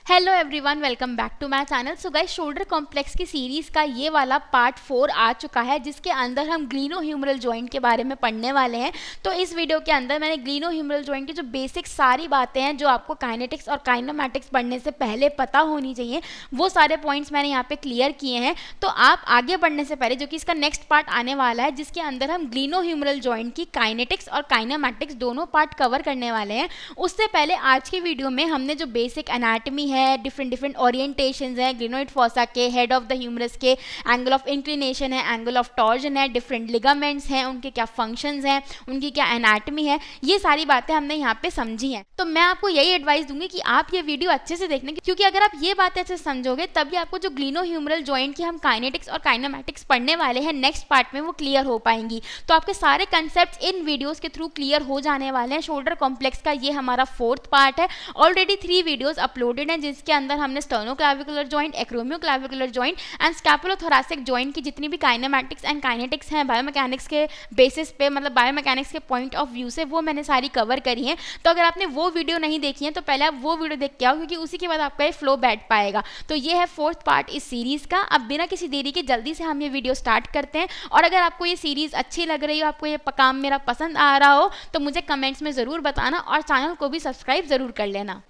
Hello everyone, welcome back to my channel. So guys, shoulder complex की series का ये वाला पार्ट 4 आ चुका है, जिसके अंदर हम ग्लीनोह्यूमरल जॉइंट के बारे में पढ़ने वाले हैं। तो इस वीडियो के अंदर मैंने ग्लीनोह्यूमरल जॉइंट की जो बेसिक सारी बातें हैं जो आपको काइनेटिक्स और काइनेमैटिक्स पढ़ने से पहले पता होनी चाहिए, वो सारे पॉइंट्स मैंने यहाँ पे क्लियर किए हैं। तो आप आगे बढ़ने से पहले, जो कि इसका नेक्स्ट पार्ट आने वाला है, जिसके अंदर हम ग्लीनोह्यूमरल जॉइंट की काइनेटिक्स और काइनेमैटिक्स दोनों पार्ट कवर करने वाले हैं, उससे पहले आज की वीडियो में हमने जो बेसिक एनाटमी है, डिफरेंट ओरिएंटेशंस हैं ग्लिनोइड फॉसा के, हेड ऑफ द ह्यूमरस के, एंगल ऑफ इंक्लिनेशन है, एंगल ऑफ टॉर्जन है, डिफरेंट लिगामेंट्स हैं, उनके क्या फंक्शंस हैं, उनकी क्या एनाटमी है, ये सारी बातें हमने यहाँ पे समझी हैं। तो मैं आपको यही एडवाइस दूंगी कि आप ये वीडियो अच्छे से देखने, क्योंकि अगर आप ये बातें अच्छे से समझोगे तभी आपको जो ग्लिनोह्यूमरल जॉइंट की हम काइनेटिक्स और काइनेमैटिक्स पढ़ने वाले हैं नेक्स्ट पार्ट में, वो क्लियर हो पाएंगी। तो आपके सारे कंसेप्ट इन वीडियोस के थ्रू क्लियर हो जाने वाले हैं। शोल्डर कॉम्प्लेक्स का ये हमारा 4th पार्ट है। ऑलरेडी 3 वीडियोस अपलोडेड हैं, जिसके अंदर हमने स्टर्नोक्लाविकुलर जॉइंट, एक्रोमियोक्लाविकुलर जॉइंट एंड स्कैपुलोथोरैसिक जॉइंट की जितनी भी काइनेमैटिक्स एंड काइनेटिक्स हैं बायोमैकेनिक्स के बेसिस पे, मतलब बायोमैकेनिक्स के पॉइंट ऑफ व्यू से, वो मैंने सारी कवर करी हैं। तो अगर आपने वो वीडियो नहीं देखी है तो पहले आप वो वीडियो देख के आओ, क्योंकि उसी के बाद आपका ये फ्लो बैठ पाएगा। तो ये है 4th पार्ट इस सीरीज का। अब बिना किसी देरी के जल्दी से हम ये वीडियो स्टार्ट करते हैं। और अगर आपको ये सीरीज अच्छी लग रही हो, आपको ये काम मेरा पसंद आ रहा हो, तो मुझे कमेंट्स में ज़रूर बताना और चैनल को भी सब्सक्राइब ज़रूर कर लेना।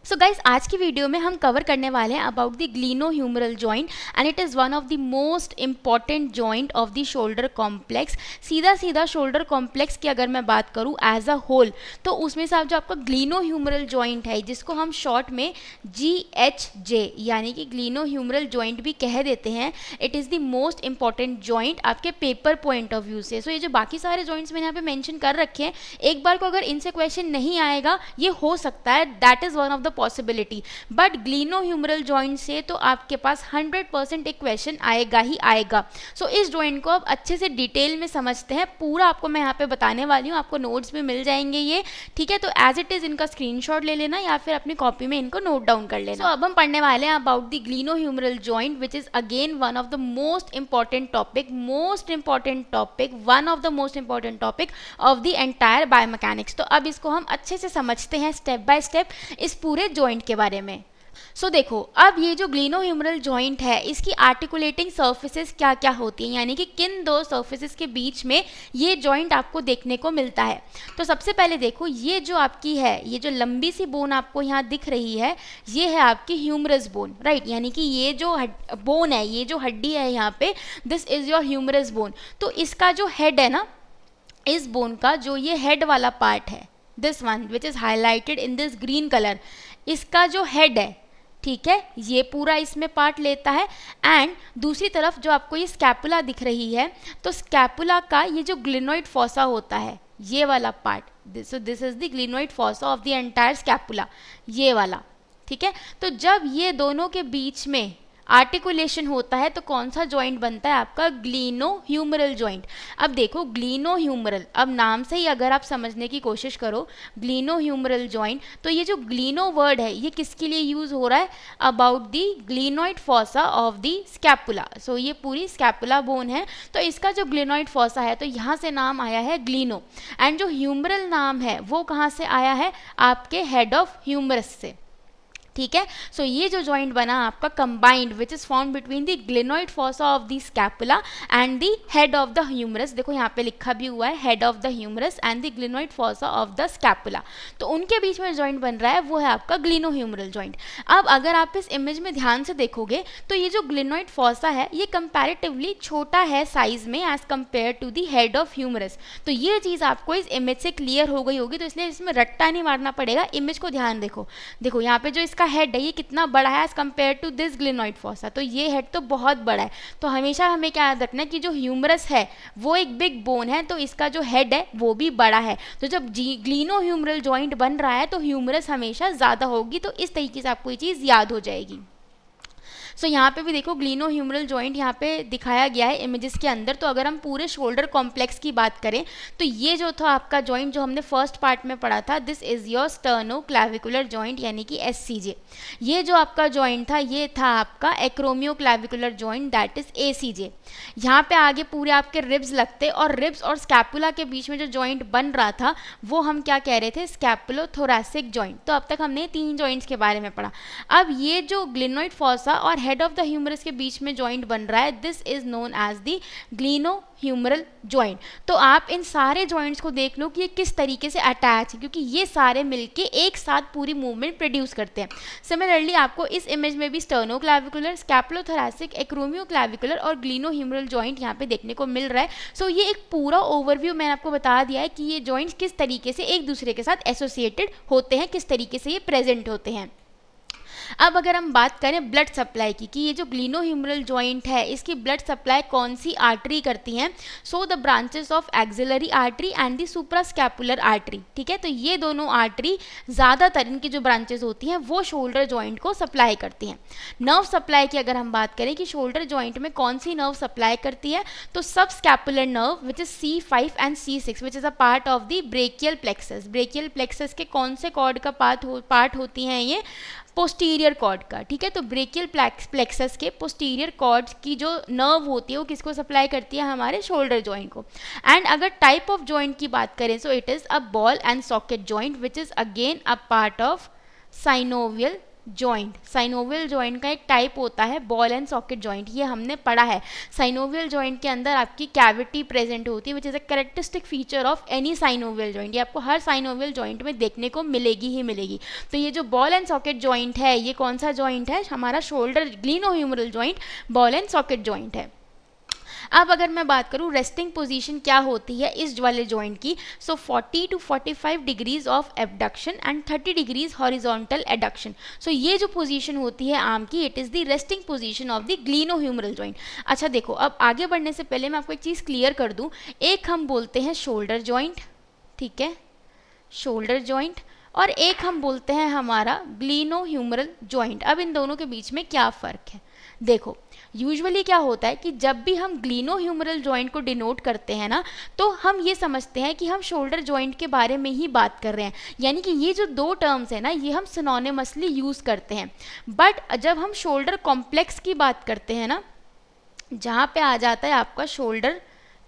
सो गाइस, आज की वीडियो में हम कवर करने वाले हैं about the glenohumeral joint, and it is one of the most important joint of the shoulder complex. सीधा शोल्डर कॉम्प्लेक्स की अगर मैं बात करूं एज अ होल, तो उसमें से आप जो आपका ग्लिनोह्यूमरल जॉइंट है, जिसको हम शॉर्ट में GHJ यानी कि ग्लिनोह्यूमरल जॉइंट भी कह देते हैं, it is the most important joint आपके पेपर पॉइंट ऑफ व्यू से। सो ये जो बाकी सारे जॉइंट्स मैंने यहाँ पे मेंशन कर रखे हैं, एक बार को अगर इनसे क्वेश्चन नहीं आएगा, ये हो सकता है, that is one of the possibility, but glenohumeral joint से तो आपके पास 100% एक क्वेश्चन आएगा ही आएगा। सो इस जॉइंट को अब अच्छे से डिटेल में समझते हैं। पूरा आपको मैं यहाँ पे बताने वाली हूँ, आपको नोट्स भी मिल जाएंगे ये, ठीक है। तो एज इट इज इनका स्क्रीनशॉट ले लेना या फिर अपनी कॉपी में इनको नोट डाउन कर लेना। अब हम पढ़ने वाले हैं about the glenohumeral joint, which is again one of the most important topic, one of the most important topic of the entire biomechanics. तो अब इसको हम अच्छे से समझते हैं स्टेप बाय स्टेप इस पूरे जॉइंट के बारे में। सो देखो, अब ये जो ग्लिनोह्यूमरल जॉइंट है, इसकी आर्टिकुलेटिंग सर्फेसेस क्या क्या होती हैं, यानी कि किन दो सर्फेसेस के बीच में ये जॉइंट आपको देखने को मिलता है। तो सबसे पहले देखो, ये जो आपकी है, ये जो लंबी सी बोन आपको यहाँ दिख रही है, ये है आपकी ह्यूमरस बोन, राइट। यानी कि ये जो बोन है, ये जो हड्डी है यहाँ पे, this is your humerus bone. तो इसका जो हेड है ना, इस बोन का जो ये हेड वाला पार्ट है, this one which is highlighted in this green colour, इसका जो हेड है, ठीक है, ये पूरा इसमें पार्ट लेता है। एंड दूसरी तरफ जो आपको ये स्कैपुला दिख रही है, तो स्कैपुला का ये जो ग्लिनोइड फॉसा होता है, ये वाला part, this is the glenoid fossa of the entire scapula, ये वाला, ठीक है। तो जब ये दोनों के बीच में आर्टिकुलेशन होता है, तो कौन सा जॉइंट बनता है आपका? Glenohumeral joint. अब देखो, ग्लिनोह्यूमरल, अब नाम से ही अगर आप समझने की कोशिश करो ग्लिनोह्यूमरल जॉइंट, तो ये जो ग्लिनो वर्ड है, ये किसके लिए यूज हो रहा है? About the glenoid fossa of the scapula. So ये पूरी स्कैपुला बोन है, तो इसका जो ग्लिनोइड फॉसा है, तो यहाँ से नाम आया है ग्लिनो। एंड जो ह्यूमरल नाम है, वो कहाँ से आया है? आपके हेड ऑफ ह्यूमरस से, ठीक है। सो ये जो जॉइंट बना आपका combined, which is found between the glenoid fossa of the scapula and the head of the humerus. देखो यहाँ पे लिखा भी हुआ है, head of the humerus and the glenoid fossa of the scapula. तो उनके बीच में जॉइंट बन रहा है, वो है आपका ग्लिनोह्यूमरल जॉइंट। अब अगर आप इस इमेज में ध्यान से देखोगे, तो ये जो ग्लिनोइड फॉसा है, ये कंपैरेटिवली छोटा है साइज में as compare to the head of humerus. तो ये चीज़ आपको इस इमेज से क्लियर हो गई होगी, तो इसलिए इसमें रट्टा नहीं मारना पड़ेगा, इमेज को ध्यान देखो। देखो यहाँ पे जो इसका हेड है, ये कितना बड़ा है as compare to this glenoid fossa, तो ये हेड तो बहुत बड़ा है। तो हमेशा हमें क्या याद रखना है कि जो ह्यूमरस है वो एक बिग बोन है, तो इसका जो हेड है वो भी बड़ा है। तो जब ग्लिनोह्यूमरल जॉइंट बन रहा है, तो ह्यूमरस हमेशा ज़्यादा होगी। तो इस तरीके से आपको ये चीज़ याद हो जाएगी। सो यहाँ पे भी देखो ग्लिनोह्यूमरल जॉइंट यहाँ पे दिखाया गया है इमेजेस के अंदर। तो अगर हम पूरे शोल्डर कॉम्प्लेक्स की बात करें तो ये जो था आपका जॉइंट जो हमने फर्स्ट पार्ट में पढ़ा था, this is your sternoclavicular joint यानी कि एससीजे। ये जो आपका जॉइंट था ये था आपका acromioclavicular joint, that is ACJ. यहाँ पे आगे पूरे आपके रिब्स लगते और रिब्स और स्कैपुला के बीच में जो जॉइंट बन रहा था वो हम क्या कह रहे थे, स्कैपुलोथोरैसिक जॉइंट। तो अब तक हमने 3 जॉइंट्स के बारे में पढ़ा। अब ये जो ग्लिनोइड फॉसा और हेड ऑफ द ह्यूमरस के बीच में जॉइंट बन रहा है, this is known as the glenohumeral joint. तो आप इन सारे जॉइंट्स को देख लो कि ये किस तरीके से अटैच है, क्योंकि ये सारे मिलके एक साथ पूरी मूवमेंट प्रोड्यूस करते हैं। सिमिलरली आपको इस इमेज में भी स्टर्नोक्लेविकुलर, स्कैपुलोथोरैसिक, एक्रोमियोक्लेविकुलर और ग्लिनोह्यूमरल जॉइंट यहाँ पे देखने को मिल रहा है। सो ये एक पूरा ओवरव्यू मैंने आपको बता दिया है कि ये जॉइंट्स किस तरीके से एक दूसरे के साथ एसोसिएटेड होते हैं, किस तरीके से ये प्रेजेंट होते हैं। अब अगर हम बात करें ब्लड सप्लाई की कि ये जो ग्लिनोह्यूमरल जॉइंट है इसकी ब्लड सप्लाई कौन सी आर्टरी करती हैं, so the branches of axillary artery and the suprascapular artery. ठीक है, तो ये दोनों आर्टरी ज़्यादातर इनकी जो ब्रांचेस होती हैं वो शोल्डर जॉइंट को सप्लाई करती हैं। नर्व सप्लाई की अगर हम बात करें कि शोल्डर जॉइंट में कौन सी नर्व सप्लाई करती है, तो सब scapular nerve which is C5 and C6 which is a part of the brachial plexus. Brachial plexus के कौन से कॉर्ड का पार्ट होती हैं ये, पोस्टीरियर कॉर्ड का। ठीक है, तो ब्रेकियल प्लेक्सस के पोस्टीरियर कॉर्ड की जो नर्व होती है वो किसको सप्लाई करती है, हमारे शोल्डर जॉइंट को। एंड अगर टाइप ऑफ जॉइंट की बात करें सो it is a ball and socket joint which is again a part of synovial joint. Synovial joint का एक टाइप होता है बॉल एंड सॉकेट जॉइंट, ये हमने पढ़ा है। साइनोवियल जॉइंट के अंदर आपकी कैविटी प्रेजेंट होती है which is a characteristic feature of any synovial joint. ये आपको हर साइनोवियल जॉइंट में देखने को मिलेगी ही मिलेगी। तो ये जो बॉल एंड सॉकेट जॉइंट है ये कौन सा जॉइंट है, हमारा shoulder glenohumeral joint ball and socket joint है। अब अगर मैं बात करूँ रेस्टिंग पोजीशन क्या होती है इस वाले जॉइंट की, so 40 to 45 degrees of abduction and 30 degrees horizontal adduction. So ये जो पोजीशन होती है आर्म की, it is the resting position of the glenohumeral joint. अच्छा देखो, अब आगे बढ़ने से पहले मैं आपको एक चीज़ क्लियर कर दूँ। एक हम बोलते हैं शोल्डर जॉइंट, ठीक है, शोल्डर जॉइंट, और एक हम बोलते हैं हमारा ग्लिनोह्यूमरल जॉइंट। अब इन दोनों के बीच में क्या फ़र्क है, देखो यूजुअली क्या होता है कि जब भी हम ग्लिनोह्यूमरल जॉइंट को डिनोट करते हैं ना, तो हम ये समझते हैं कि हम शोल्डर जॉइंट के बारे में ही बात कर रहे हैं, यानी कि ये जो दो टर्म्स है ना ये हम सिनोनिमसली यूज़ करते हैं। बट जब हम शोल्डर कॉम्प्लेक्स की बात करते हैं ना, जहाँ पे आ जाता है आपका शोल्डर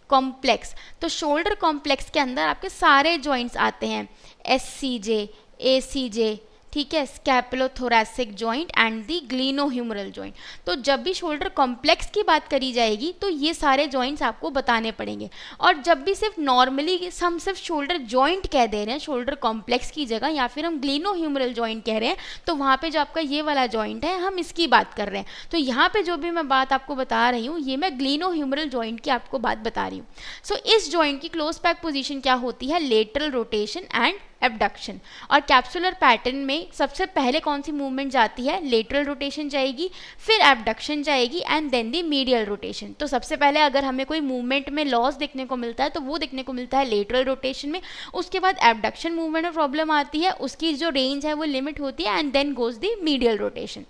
कॉम्प्लेक्स, तो शोल्डर कॉम्प्लेक्स के अंदर आपके सारे जॉइंट्स आते हैं, SCJ, ACJ, ठीक है, scapulothoracic joint and the glenohumeral joint. तो जब भी शोल्डर कॉम्प्लेक्स की बात करी जाएगी तो ये सारे जॉइंट्स आपको बताने पड़ेंगे। और जब भी सिर्फ नॉर्मली हम सिर्फ शोल्डर जॉइंट कह दे रहे हैं शोल्डर कॉम्प्लेक्स की जगह, या फिर हम ग्लिनोह्यूमरल जॉइंट कह रहे हैं, तो वहाँ पे जो आपका ये वाला जॉइंट है हम इसकी बात कर रहे हैं। तो यहाँ पे जो भी मैं बात आपको बता रही हूँ ये मैं ग्लिनोह्यूमरल जॉइंट की आपको बात बता रही हूँ। सो इस जॉइंट की क्लोज पैक पोजिशन क्या होती है, लेटरल रोटेशन एंड एबडक्शन। और कैप्सुलर पैटर्न में सबसे पहले कौन सी मूवमेंट जाती है, लेटरल रोटेशन जाएगी, फिर एबडक्शन जाएगी and then the medial rotation. तो सबसे पहले अगर हमें कोई मूवमेंट में लॉस देखने को मिलता है तो वो देखने को मिलता है लेटरल रोटेशन में। उसके बाद एबडक्शन मूवमेंट में प्रॉब्लम आती है, उसकी जो रेंज है वो लिमिट होती है and then goes the medial rotation.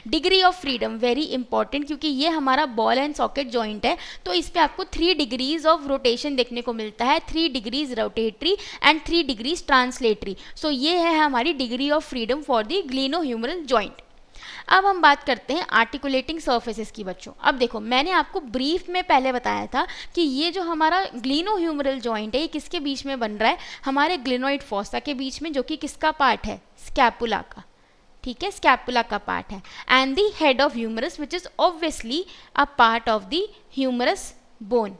Degree of freedom very important, क्योंकि ये हमारा बॉल एंड सॉकेट जॉइंट है, तो इस पे आपको 3 डिग्रीज ऑफ रोटेशन देखने को मिलता है, 3 degrees rotatory and 3 degrees translatory. So ये है हमारी degree of freedom for the glenohumeral joint. अब हम बात करते हैं आर्टिकुलेटिंग सर्फेसेस की बच्चों। अब देखो मैंने आपको ब्रीफ में पहले बताया था कि ये जो हमारा ग्लिनोह्यूमरल जॉइंट है ये किसके बीच में बन रहा है, हमारे ग्लिनोइड फॉसा के बीच में, जो कि किसका पार्ट है, स्कैपुला का, ठीक है, स्कैपुला का पार्ट है, and the head of humerus which is obviously a part of the humerus bone.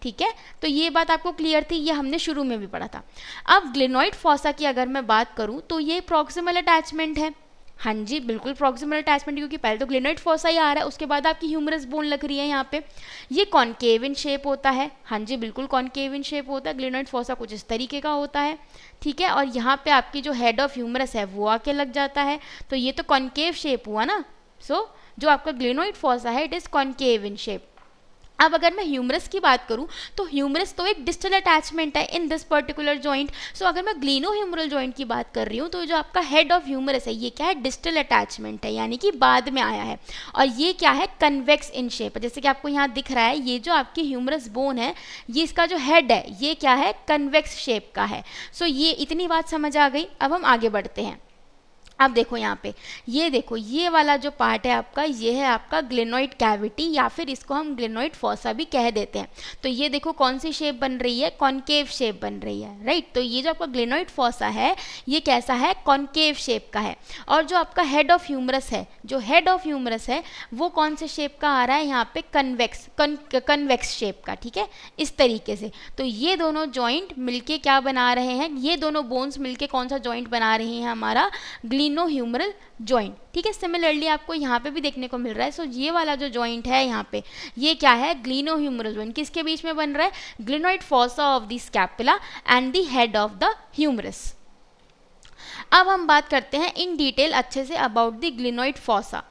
ठीक है, तो ये बात आपको क्लियर थी, ये हमने शुरू में भी पढ़ा था। अब ग्लिनोइड फॉसा की अगर मैं बात करूं तो ये प्रॉक्सिमल अटैचमेंट है। हाँ जी बिल्कुल प्रॉक्सिमल अटैचमेंट, क्योंकि पहले तो ग्लिनोइड फॉसा ही आ रहा है, उसके बाद आपकी ह्यूमरस बोन लग रही है यहाँ पे। ये कॉनकेव इन शेप होता है, हाँ जी बिल्कुल कॉनकेव इन शेप होता है, ग्लिनोइड फॉसा कुछ इस तरीके का होता है, ठीक है। और यहाँ पे आपकी जो हेड ऑफ ह्यूमरस है वो आके लग जाता है, तो ये तो कॉनकेव शेप हुआ ना। सो जो आपका ग्लिनोइड फॉसा है it is concave in shape. अब अगर मैं ह्यूमरस की बात करूं तो ह्यूमरस तो एक डिस्टल अटैचमेंट है इन दिस पर्टिकुलर जॉइंट। सो अगर मैं ग्लीनो ह्यूमरल जॉइंट की बात कर रही हूं तो जो आपका हेड ऑफ ह्यूमरस है ये क्या है, डिस्टल अटैचमेंट है, यानी कि बाद में आया है। और ये क्या है, कन्वेक्स इन शेप। जैसे कि आपको यहाँ दिख रहा है ये जो आपकी ह्यूमरस बोन है ये इसका जो हेड है ये क्या है, कन्वेक्स शेप का है। सो ये इतनी बात समझ आ गई। अब हम आगे बढ़ते हैं। अब देखो यहाँ पे, ये देखो ये वाला जो पार्ट है आपका, ये है आपका ग्लेनोइड कैविटी या फिर इसको हम ग्लेनोइड फॉसा भी कह देते हैं। तो ये देखो कौन सी शेप बन रही है, कॉनकेव शेप बन रही है, राइट। तो ये जो आपका ग्लेनोइड फॉसा है ये कैसा है, कॉनकेव शेप का है। और जो आपका हेड ऑफ ह्यूमरस है, जो हेड ऑफ ह्यूमरस है वो कौन से शेप का आ रहा है यहाँ पे, कन्वेक्स शेप का, ठीक है, इस तरीके से। तो ये दोनों जॉइंट मिलके क्या बना रहे हैं, ये दोनों बोन्स मिलके कौन सा जॉइंट बना रहे हैं, हमारा ग्लीनो ह्यूमरल जॉइंट, ठीक है। सिमिलरली आपको यहाँ पे भी देखने को मिल रहा है। सो ये वाला जो जॉइंट है यहाँ पे ये क्या है, ग्लीनो ह्यूमरल जॉइंट, किसके बीच में बन रहा है, glenoid fossa of the scapula and the head of the humerus. अब हम बात करते हैं इन डिटेल अच्छे say about the glenoid fossa,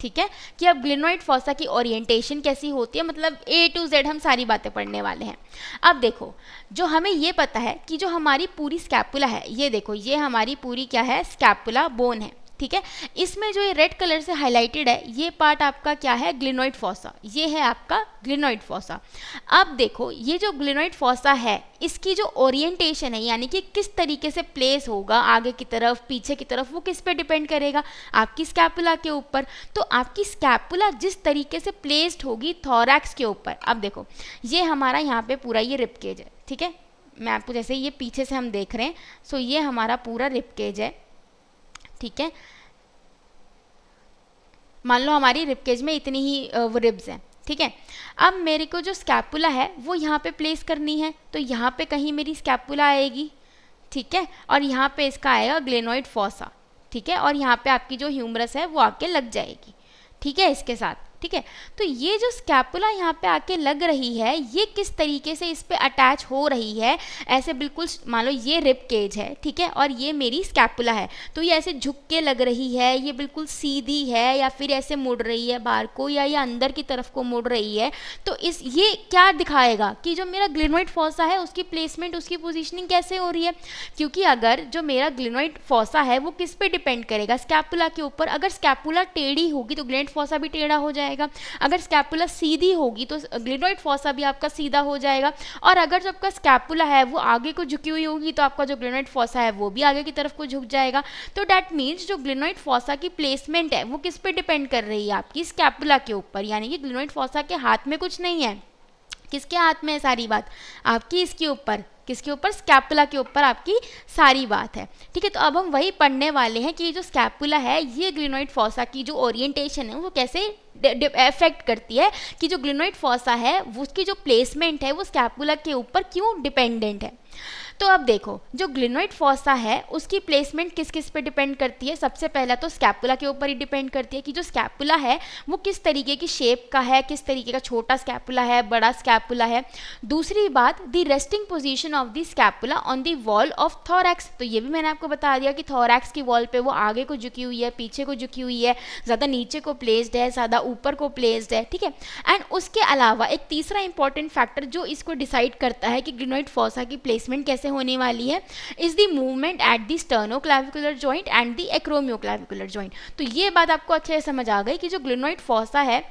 ठीक है, कि अब ग्लिनोइड फॉसा की ओरिएंटेशन कैसी होती है, मतलब A to Z हम सारी बातें पढ़ने वाले हैं। अब देखो जो हमें ये पता है कि जो हमारी पूरी स्कैपुला है, ये देखो ये हमारी पूरी क्या है, स्कैपुला बोन है, ठीक है। इसमें जो ये रेड कलर से हाईलाइटेड है ये पार्ट आपका क्या है, ग्लिनोइड फॉसा, ये है आपका ग्लिनोइड फॉसा। अब देखो ये जो ग्लिनोइड फॉसा है इसकी जो ओरिएंटेशन है, यानी कि किस तरीके से प्लेस होगा आगे की तरफ पीछे की तरफ, वो किस पे डिपेंड करेगा, आपकी स्कैपुला के ऊपर। तो आपकी स्कैपुला जिस तरीके से प्लेस्ड होगी थोरैक्स के ऊपर, अब देखो ये हमारा यहाँ पे पूरा ये रिबकेज है, ठीक है, मैं आपको जैसे ये पीछे से हम देख रहे हैं। सो ये हमारा पूरा रिबकेज है, ठीक है। मान लो हमारी रिबकेज में इतनी ही वो रिब्स हैं, ठीक है। अब मेरे को जो स्कैपुला है वो यहाँ पे प्लेस करनी है, तो यहाँ पे कहीं मेरी स्कैपुला आएगी, ठीक है, और यहाँ पे इसका आएगा ग्लेनोइड फॉसा, ठीक है, और यहाँ पे आपकी जो ह्यूमरस है वो आके लग जाएगी, ठीक है, इसके साथ, ठीक है। तो ये जो स्कैपुला यहाँ पे आके लग रही है ये किस तरीके से इस पे अटैच हो रही है, ऐसे बिल्कुल मान लो ये रिब केज है, ठीक है, और ये मेरी स्कैपुला है, तो ये ऐसे झुक के लग रही है, ये बिल्कुल सीधी है या फिर ऐसे मुड़ रही है बाहर को, या ये अंदर की तरफ को मुड़ रही है। तो इस ये क्या दिखाएगा कि जो मेरा ग्लिनोइड फॉसा है उसकी प्लेसमेंट, उसकी पोजिशनिंग कैसे हो रही है, क्योंकि अगर जो मेरा ग्लिनोइड फॉसा है वो किस पे डिपेंड करेगा, स्कैपुला के ऊपर। अगर स्कैपुला टेढ़ी होगी तो ग्लिनोइड फॉसा भी टेढ़ा हो जाएगा, अगर स्कैपुला सीधी होगी तो ग्लिनोइड फॉसा भी आपका सीधा हो जाएगा, और अगर जो आपका स्कैपुला है वो आगे को झुकी हुई होगी तो आपका जो ग्लिनोइड फॉसा है वो भी आगे की तरफ को झुक जाएगा। तो डैट मीन्स जो ग्लिनोइड फॉसा की प्लेसमेंट है वो किस पे डिपेंड कर रही है, आपकी स्कैपुला के ऊपर, यानी कि ग्लिनोइड फॉसा के हाथ में कुछ नहीं है, किसके हाथ में है सारी बात, आपकी इसके ऊपर, किसके ऊपर, स्कैपुला के ऊपर आपकी सारी बात है, ठीक है। तो अब हम वही पढ़ने वाले हैं कि ये जो स्कैपुला है ये ग्लिनोइड फॉसा की जो ओरिएंटेशन है वो कैसे अफेक्ट करती है, कि जो ग्लिनोइड फॉसा है उसकी जो प्लेसमेंट है वो स्कैपुला के ऊपर क्यों डिपेंडेंट है। तो अब देखो जो ग्लिनोइड फॉसा है उसकी प्लेसमेंट किस किस पे डिपेंड करती है, सबसे पहला तो स्कैपुला के ऊपर ही डिपेंड करती है कि जो स्कैपुला है वो किस तरीके की शेप का है, किस तरीके का, छोटा स्कैपुला है, बड़ा स्कैपुला है। दूसरी बात, the resting position of the scapula on the wall of thorax, तो ये भी मैंने आपको बता दिया कि थोरैक्स की वॉल पे वो आगे को झुकी हुई है, पीछे को झुकी हुई है, ज़्यादा नीचे को प्लेस्ड है, ज़्यादा ऊपर को प्लेस्ड है, ठीक है। एंड उसके अलावा एक तीसरा इंपॉर्टेंट फैक्टर जो इसको डिसाइड करता है कि ग्लिनोइड फॉसा की प्लेसमेंट कैसे होने वाली है, is the movement at the sternoclavicular joint and the acromioclavicular joint. तो ये बात आपको अच्छे से समझ आ गई कि जो ग्लिनोइड फॉसा है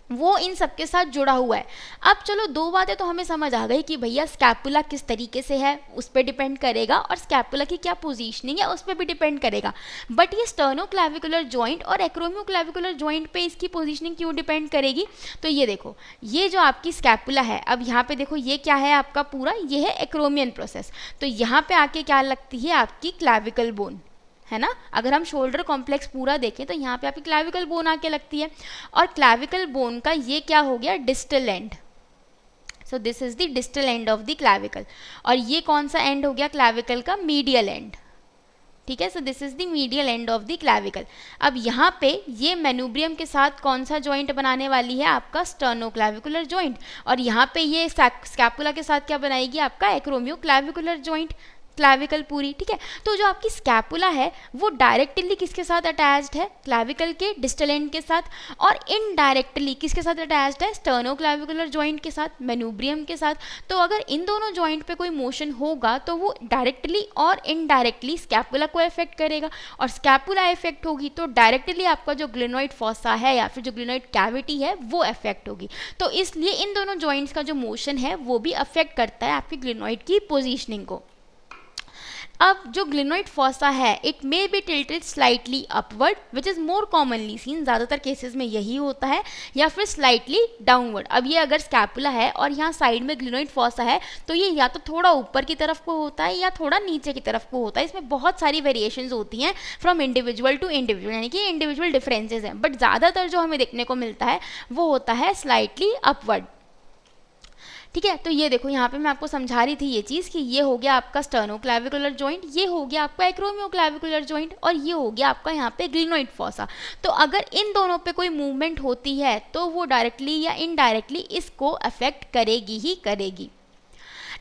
वो इन सब के साथ जुड़ा हुआ है। अब चलो दो बातें तो हमें समझ आ गई कि भैया स्कैपुला किस तरीके से है उस पर डिपेंड करेगा, और स्कैपुला की क्या पोजीशनिंग है उस पर भी डिपेंड करेगा। बट ये स्टर्नोक्लेविकुलर जॉइंट और एक्रोमियोक्लेविकुलर जॉइंट पे इसकी पोजीशनिंग क्यों डिपेंड करेगी, तो ये देखो ये जो आपकी स्कैपुला है, अब यहाँ पे देखो ये क्या है आपका पूरा, ये है एक्रोमियन प्रोसेस। तो यहाँ पे आके क्या लगती है, आपकी क्लैविकल बोन है ना। अगर हम शोल्डर कॉम्प्लेक्स पूरा देखें तो यहाँ पे आपकी क्लैविकल बोन आके लगती है, और क्लैविकल बोन का ये क्या हो गया, distal end. So this is the distal end of the clavicle, और ये कौन सा एंड हो गया क्लैविकल का, मीडियल एंड, ठीक है। सो this is the medial and of the clavicle. अब यहाँ पे ये मेनुब्रियम के साथ कौन सा जॉइंट बनाने वाली है, आपका स्टर्नोक्लेविकुलर जॉइंट, और यहाँ पे ये स्कैपुला के साथ क्या बनाएगी, आपका एक्रोमियोक्लेविकुलर जॉइंट। क्लैविकल पूरी, ठीक है। तो जो आपकी स्कैपुला है वो डायरेक्टली किसके साथ अटैच्ड है, क्लैविकल के डिस्टल एंड के साथ, और इनडायरेक्टली किसके साथ अटैच्ड है, स्टर्नोक्लैविकुलर जॉइंट के साथ, मेनुब्रियम के साथ। तो अगर इन दोनों जॉइंट पे कोई मोशन होगा तो वो डायरेक्टली और इनडायरेक्टली स्कैपुला को इफेक्ट करेगा, और स्कैपुला इफेक्ट होगी तो डायरेक्टली आपका जो ग्लिनोइड फॉसा है या फिर जो ग्लिनोइड कैविटी है वो इफेक्ट होगी। तो इसलिए इन दोनों जॉइंट्स का जो मोशन है वो भी अफेक्ट करता है आपकी ग्लिनोइड की पोजीशनिंग को। अब जो ग्लिनोइड फॉसा है it may be tilted slightly upward which is more commonly scene, ज़्यादातर केसेस में यही होता है, या फिर स्लाइटली डाउनवर्ड। अब ये अगर स्कैपुला है और यहाँ साइड में ग्लिनोइड फॉसा है तो ये या तो थोड़ा ऊपर की तरफ को होता है या थोड़ा नीचे की तरफ को होता है। इसमें बहुत सारी वेरिएशंस होती हैं फ्रॉम इंडिविजुअल टू इंडिविजुअल, यानी कि इंडिविजुअल डिफरेंसेज हैं, बट ज़्यादातर जो हमें देखने को मिलता है वो होता है स्लाइटली अपवर्ड, ठीक है। तो ये देखो यहाँ पे मैं आपको समझा रही थी ये चीज़ कि ये हो गया आपका स्टर्नोक्लैविकुलर जॉइंट, ये हो गया आपका एक्रोमियोक्लैविकुलर जॉइंट, और ये हो गया आपका यहाँ पे ग्लिनोइड फॉसा। तो अगर इन दोनों पे कोई मूवमेंट होती है तो वो डायरेक्टली या इनडायरेक्टली इसको अफेक्ट करेगी ही करेगी।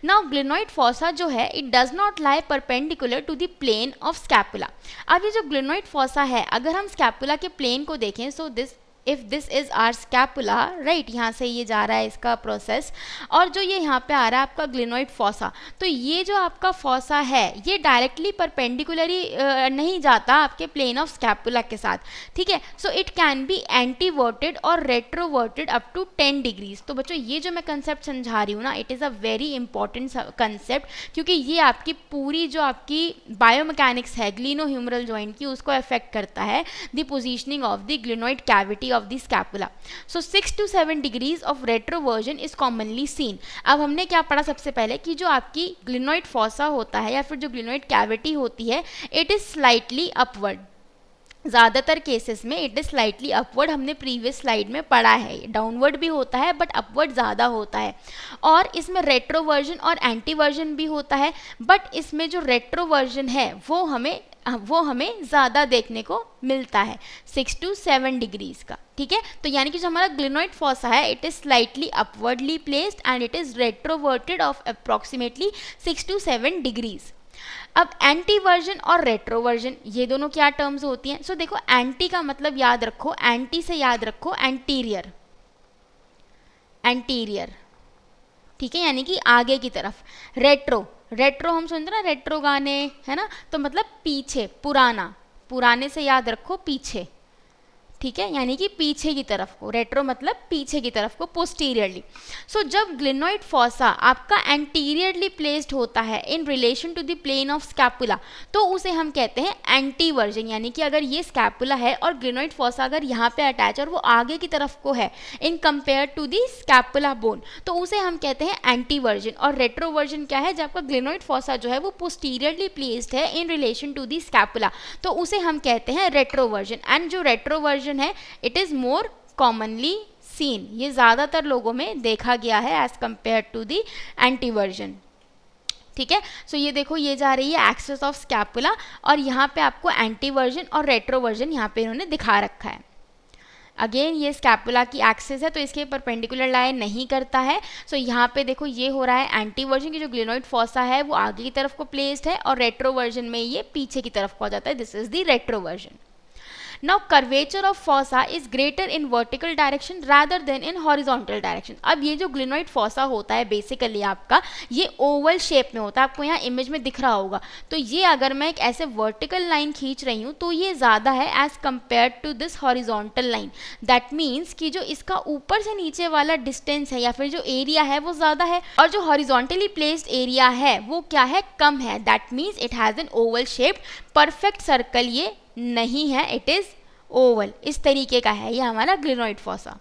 नाउ ग्लिनोइड फॉसा जो है it does not lie perpendicular to the plane of scapula. अब ये जो ग्लिनोइड फॉसा है अगर हम स्कैपुला के प्लेन को देखें, so this if this is our scapula, right, यहाँ से ये जा रहा है इसका प्रोसेस, और जो ये यहाँ पे आ रहा है आपका ग्लिनोइड फॉसा, तो ये जो आपका फॉसा है ये डायरेक्टली परपेंडिकुलरी नहीं जाता आपके प्लेन ऑफ स्कैपुला के साथ, ठीक है। सो इट कैन बी एंटीवर्टेड और रेट्रोवर्टेड अप टू 10 डिग्रीज। तो बच्चों ये जो मैं कंसेप्ट समझा रही हूँ ना, it is a very important concept, क्योंकि ये आपकी पूरी जो आपकी बायोमैकेनिक्स है ग्लिनोह्यूमरल जॉइंट की उसको अफेक्ट करता है, the positioning of the glenoid cavity of the scapula. So 6 to 7 degrees of retroversion is commonly seen. अब हमने क्या पढ़ा सबसे पहले कि जो आपकी ग्लिनोइड फॉसा होता है या फिर जो ग्लिनोइड कैविटी होती है इट इज स्लाइटली अपवर्ड, ज़्यादातर केसेस में इट इज स्लाइटली अपवर्ड, हमने प्रीवियस स्लाइड में पढ़ा है। डाउनवर्ड भी होता है बट अपवर्ड ज़्यादा होता है, और इसमें रेट्रोवर्जन और एंटीवर्जन भी होता है, बट इसमें जो रेट्रोवर्जन है वो हमें ज़्यादा देखने को मिलता है 6 to 7 डिग्रीज का, ठीक है। तो यानी कि जो हमारा ग्लिनोइड फॉसा है it is slightly upwardly placed and it is retroverted of approximately 6 to 7 degrees. अब एंटीवर्जन और रेट्रोवर्जन ये दोनों क्या टर्म्स होती हैं? सो देखो एंटी का मतलब याद रखो, एंटी से याद रखो एंटीरियर, एंटीरियर, ठीक है, यानी कि आगे की तरफ। रेट्रो, रेट्रो हम सुनते ना रेट्रो गाने, है ना, तो मतलब पीछे, पुराना, पुराने से याद रखो पीछे, ठीक है, यानी कि पीछे की तरफ को। रेट्रो मतलब पीछे की तरफ को, पोस्टीरियरली। सो जब ग्लिनोइड फॉसा आपका एंटीरियरली प्लेस्ड होता है in relation to the plane of scapula तो उसे हम कहते हैं एंटीवर्जन, यानी कि अगर ये स्कैपुला है और ग्लिनोइड फॉसा अगर यहाँ पे अटैच और वो आगे की तरफ को है in compare to the scapula bone तो उसे हम कहते हैं एंटीवर्जन। और रेट्रोवर्जन क्या है? जब आपका ग्लिनोइड फॉसा जो है वो पोस्टीरियरली प्लेस्ड है in relation to the scapula तो उसे हम कहते हैं रेट्रोवर्जन। एंड जो रेट्रोवर्जन है it is more commonly seen, ये ज्यादातर लोगों में देखा गया है as compare to the anteversion, ठीक है। सो ये देखो ये जा रही है एक्सिस ऑफ स्कैपुला और यहाँ पे आपको एंटीवर्जन और रेट्रोवर्जन यहाँ पे इन्होंने दिखा रखा है। अगेन ये स्कैपुला की एक्सिस है तो इसके परपेंडिकुलर लाइन नहीं करता है। सो यहाँ पे देखो ये हो रहा है एंटीवर्जन की जो ग्लिनोइड फॉसा है वो आगे की तरफ को प्लेस्ड है और रेट्रोवर्जन में ये पीछे की तरफ को आ जाता है। This is the retroversion. Now curvature of fossa is greater in vertical direction rather than in horizontal direction. अब ये जो ग्लिनोइड फॉसा होता है बेसिकली आपका ये ओवल शेप में होता है, आपको यहाँ इमेज में दिख रहा होगा। तो ये अगर मैं एक ऐसे वर्टिकल लाइन खींच रही हूँ तो ये ज़्यादा है as compare to this horizontal line. That means कि जो इसका ऊपर से नीचे वाला डिस्टेंस है या फिर जो एरिया है वो ज़्यादा है और जो हॉरिजॉन्टली प्लेस्ड एरिया है वो क्या है? कम है। That means it has an Oval shape. Perfect circle ये नहीं है, इट इज ओवल। इस तरीके का है ये हमारा ग्लिनोइड फॉसा।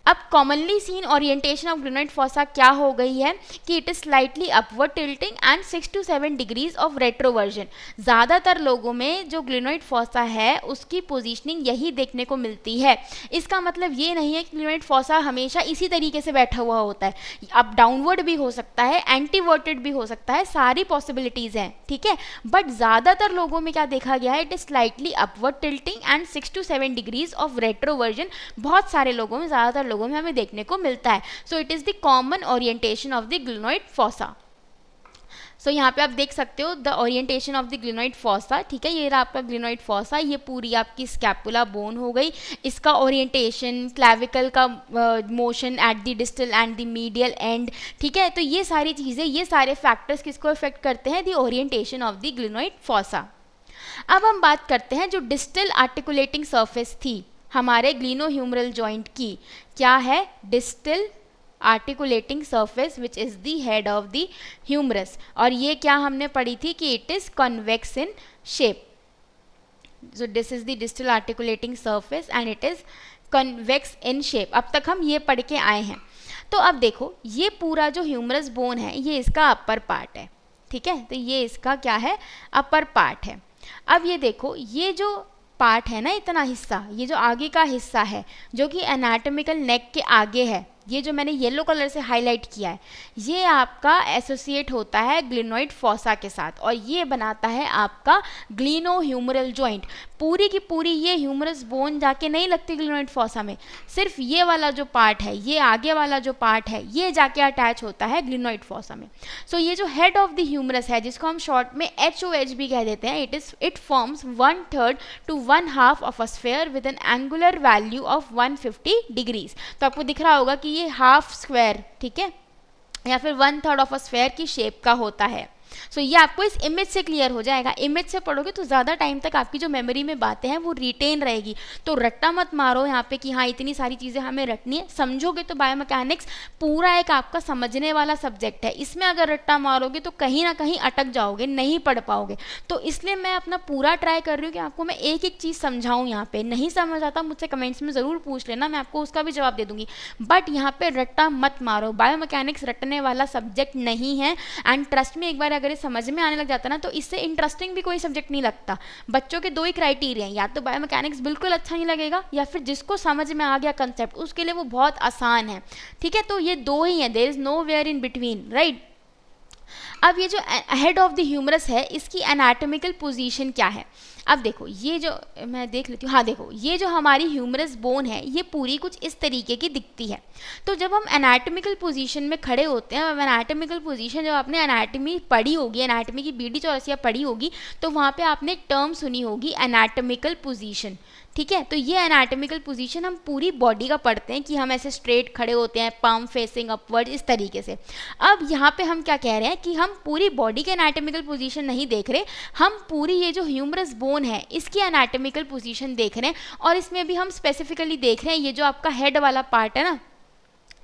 अब commonly seen orientation of glenoid fossa क्या हो गई है कि it is slightly upward tilting and 6 to 7 degrees of retroversion. ज़्यादातर लोगों में जो ग्लिनोइड फॉसा है उसकी पोजीशनिंग यही देखने को मिलती है। इसका मतलब ये नहीं है कि ग्लिनोइड फॉसा हमेशा इसी तरीके से बैठा हुआ होता है। अब डाउनवर्ड भी हो सकता है, एंटीवर्टेड भी हो सकता है, सारी पॉसिबिलिटीज़ हैं, ठीक है। बट ज़्यादातर लोगों में क्या देखा गया है? It is slightly upward tilting and 6 to 7 degrees of retroversion. बहुत सारे लोगों में, ज़्यादातर लोगों में हमें देखने को मिलता है। So it is the common orientation of the glenoid fossa. So यहाँ पे आप देख सकते हो the orientation of the glenoid fossa, ठीक है, ये रहा आपका ग्लिनोइड फॉसा, ये पूरी आपकी स्कैपुला बोन हो गई, इसका ओरिएंटेशन, क्लैविकल का motion at the distal end the medial and, ठीक है, तो ये सारी चीज़ें, ये सारे फैक्टर्स किसको इफेक्ट करते हैं, the orientation of the glenoid fossa. अब हम बात करते हैं जो डिस्टल आर्टिकुलेटिंग सरफेस थी हमारे ग्लिनोह्यूमरल जॉइंट की, क्या है, distal articulating surface which is the head of the humerus, और ये क्या हमने पढ़ी थी कि it is convex in shape. So this is the distal articulating surface and it is convex in shape. अब तक हम ये पढ़ के आए हैं। तो अब देखो ये पूरा जो ह्यूमरस बोन है ये इसका अपर पार्ट है, ठीक है, तो ये इसका क्या है, अपर पार्ट है। अब ये देखो ये जो पार्ट है ना, इतना हिस्सा, ये जो आगे का हिस्सा है जो कि एनाटॉमिकल नेक के आगे है, ये जो मैंने येलो कलर से हाईलाइट किया है, ये आपका एसोसिएट होता है ग्लिनोइड फॉसा के साथ और ये बनाता है आपका ग्लिनोह्यूमरल जॉइंट। पूरी की पूरी ये ह्यूमरस बोन जाके नहीं लगती ग्लिनोइड फॉसा में, सिर्फ ये वाला जो पार्ट है, ये आगे वाला जो पार्ट है, ये जाके अटैच होता है ग्लिनोइड फॉसा में। सो ये जो हेड ऑफ द ह्यूमरस है, जिसको हम शॉर्ट में HOH भी कह देते हैं, it forms 1/3 to 1/2 of a sphere with N angular value of 150 degrees. तो आपको दिख रहा होगा कि ये हाफ स्क्वायर, ठीक है, या फिर 1/3 ऑफ अ स्फीयर की शेप का होता है। सो ये आपको इस इमेज से क्लियर हो जाएगा। इमेज से पढ़ोगे तो ज़्यादा टाइम तक आपकी जो मेमोरी में बातें हैं वो रिटेन रहेगी। तो रट्टा मत मारो यहाँ पे कि हाँ इतनी सारी चीज़ें हमें रटनी है। समझोगे तो बायोमैकेनिक्स पूरा एक आपका समझने वाला सब्जेक्ट है, इसमें अगर रट्टा मारोगे तो कहीं ना कहीं अटक जाओगे, नहीं पढ़ पाओगे। तो इसलिए मैं अपना पूरा ट्राई कर रही हूँ कि आपको मैं एक एक चीज़ समझाऊँ। यहाँ पे नहीं समझ आता मुझसे कमेंट्स में ज़रूर पूछ लेना, मैं आपको उसका भी जवाब दे दूँगी, बट यहाँ पे रट्टा मत मारो। बायोमैकेनिक्स रटने वाला सब्जेक्ट नहीं है। एंड ट्रस्ट में एक बार अगर ये समझ में आने लग जाता ना तो इससे इंटरेस्टिंग भी कोई सब्जेक्ट नहीं लगता। बच्चों के दो ही क्राइटेरिया हैं, या तो बायोमैकेनिक्स बिल्कुल अच्छा नहीं लगेगा या फिर जिसको समझ में आ गया कंसेप्ट उसके लिए वो बहुत आसान है, ठीक है। तो ये दो ही हैं, there is no where in between, right. अब ये जो हेड ऑफ द ह्यूमरस है इसकी एनाटॉमिकल पोजीशन क्या है। अब देखो ये जो मैं देख लेती हूँ, हाँ देखो ये जो हमारी ह्यूमरस बोन है ये पूरी कुछ इस तरीके की दिखती है। तो जब हम एनाटॉमिकल पोजीशन में खड़े होते हैं, एनाटॉमिकल पोजीशन जब आपने एनाटॉमी पढ़ी होगी, एनाटॉमी की बीडी चौरसिया पढ़ी होगी, तो वहाँ पे आपने टर्म सुनी होगी एनाटॉमिकल पोजीशन, ठीक है। तो ये एनाटॉमिकल पोजीशन हम पूरी बॉडी का पढ़ते हैं कि हम ऐसे स्ट्रेट खड़े होते हैं, पाम फेसिंग अपवर्ड, इस तरीके से। अब यहाँ पे हम क्या कह रहे हैं कि हम पूरी बॉडी के एनाटॉमिकल पोजीशन नहीं देख रहे, हम पूरी ये जो ह्यूमरस बोन है इसकी एनाटॉमिकल पोजीशन देख रहे हैं। और इसमें भी हम स्पेसिफिकली देख रहे हैं ये जो आपका हेड वाला पार्ट है ना,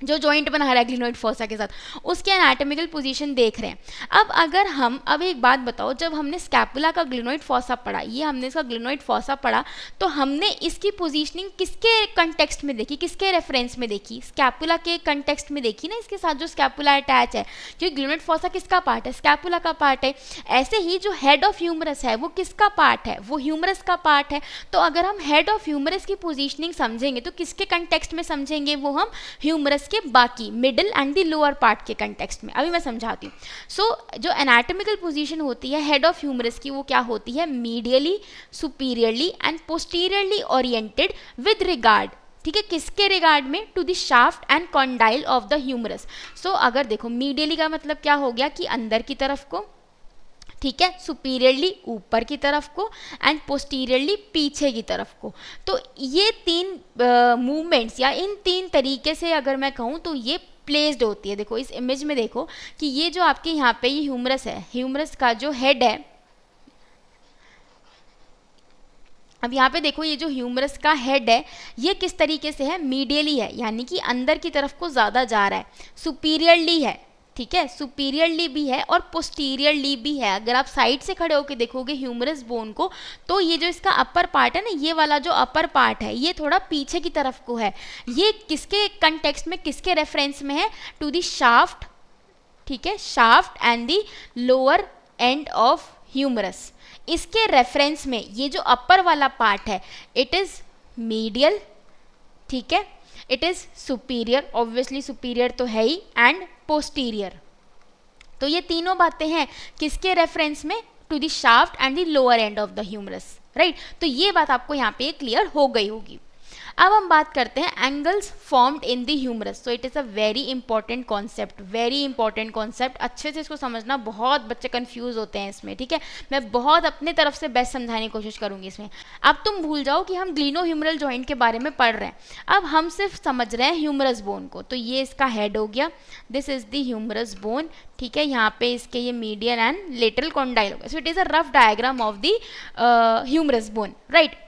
जो जॉइंट बना रहा है ग्लिनोइड फॉसा के साथ, उसके एनाटॉमिकल पोजीशन देख रहे हैं। अब अगर हम, अब एक बात बताओ, जब हमने स्कैपुला का ग्लिनोइड फॉसा पढ़ा, ये हमने इसका ग्लिनोइड फॉसा पढ़ा, तो हमने इसकी पोजीशनिंग किसके कंटेक्स्ट में देखी, किसके रेफरेंस में देखी, स्कैपुला के कंटेक्स्ट में देखी ना, इसके साथ जो स्कैपुला अटैच है, क्योंकि ग्लिनोइड फॉसा किसका पार्ट है, स्कैपुला का पार्ट है। ऐसे ही जो हेड ऑफ ह्यूमरस है वो किसका पार्ट है, वो ह्यूमरस का पार्ट है। तो अगर हम हेड ऑफ ह्यूमरस की पोजीशनिंग समझेंगे तो किसके कंटेक्स्ट में समझेंगे, वो हम ह्यूमरस के बाकी middle and the lower part के कंटेक्स्ट में। अभी मैं समझाती हूँ। सो जो एनाटॉमिकल पोजीशन होती है हेड ऑफ ह्यूमरस की, वो क्या होती है, medially, superiorly and posteriorly oriented with regard, ठीक है, किसके रिगार्ड में, to the shaft and condyle of the humerus. So अगर देखो मीडियली का मतलब क्या हो गया कि अंदर की तरफ को, ठीक है, सुपीरियरली ऊपर की तरफ को एंड पोस्टीरियरली पीछे की तरफ को। तो ये तीन मूवमेंट्स या इन तीन तरीके से अगर मैं कहूँ तो ये प्लेस्ड होती है। देखो इस इमेज में देखो कि ये जो आपके यहाँ पे ये ह्यूमरस है, ह्यूमरस का जो हेड है, अब यहाँ पे देखो ये जो ह्यूमरस का हेड है ये किस तरीके से है, मीडियली है, यानी कि अंदर की तरफ को ज़्यादा जा रहा है, सुपीरियरली है, ठीक है, सुपीरियरली भी है और पोस्टीरियरली भी है। अगर आप साइड से खड़े होकर देखोगे ह्यूमरस बोन को तो ये जो इसका अपर पार्ट है ना, ये वाला जो अपर पार्ट है ये थोड़ा पीछे की तरफ को है। ये किसके कंटेक्स्ट में, किसके रेफरेंस में है, टू द शाफ्ट, ठीक है, shaft and the lower end of humerus, इसके रेफरेंस में ये जो अपर वाला पार्ट है इट इज मीडियल, ठीक है, it is superior, obviously superior तो है ही, एंड पोस्टीरियर। तो ये तीनों बातें हैं किसके रेफरेंस में, to the shaft and the lower end of the humerus, right. तो ये बात आपको यहाँ पे क्लियर हो गई होगी। अब हम बात करते हैं angles formed in the humerus. तो it is a very important concept, very important concept. अच्छे से इसको समझना, बहुत बच्चे कंफ्यूज होते हैं इसमें, ठीक है। मैं बहुत अपने तरफ से बेस्ट समझाने की कोशिश करूंगी इसमें। अब तुम भूल जाओ कि हम ग्लिनोह्यूमरल जॉइंट के बारे में पढ़ रहे हैं, अब हम सिर्फ समझ रहे हैं ह्यूमरस बोन को। तो ये इसका हेड हो गया, this is the humerus bone, ठीक है। यहाँ पे इसके ये मीडियल एंड लेटरल कॉन्डाइल हो गया। So it is a rough diagram of the humerus bone, right.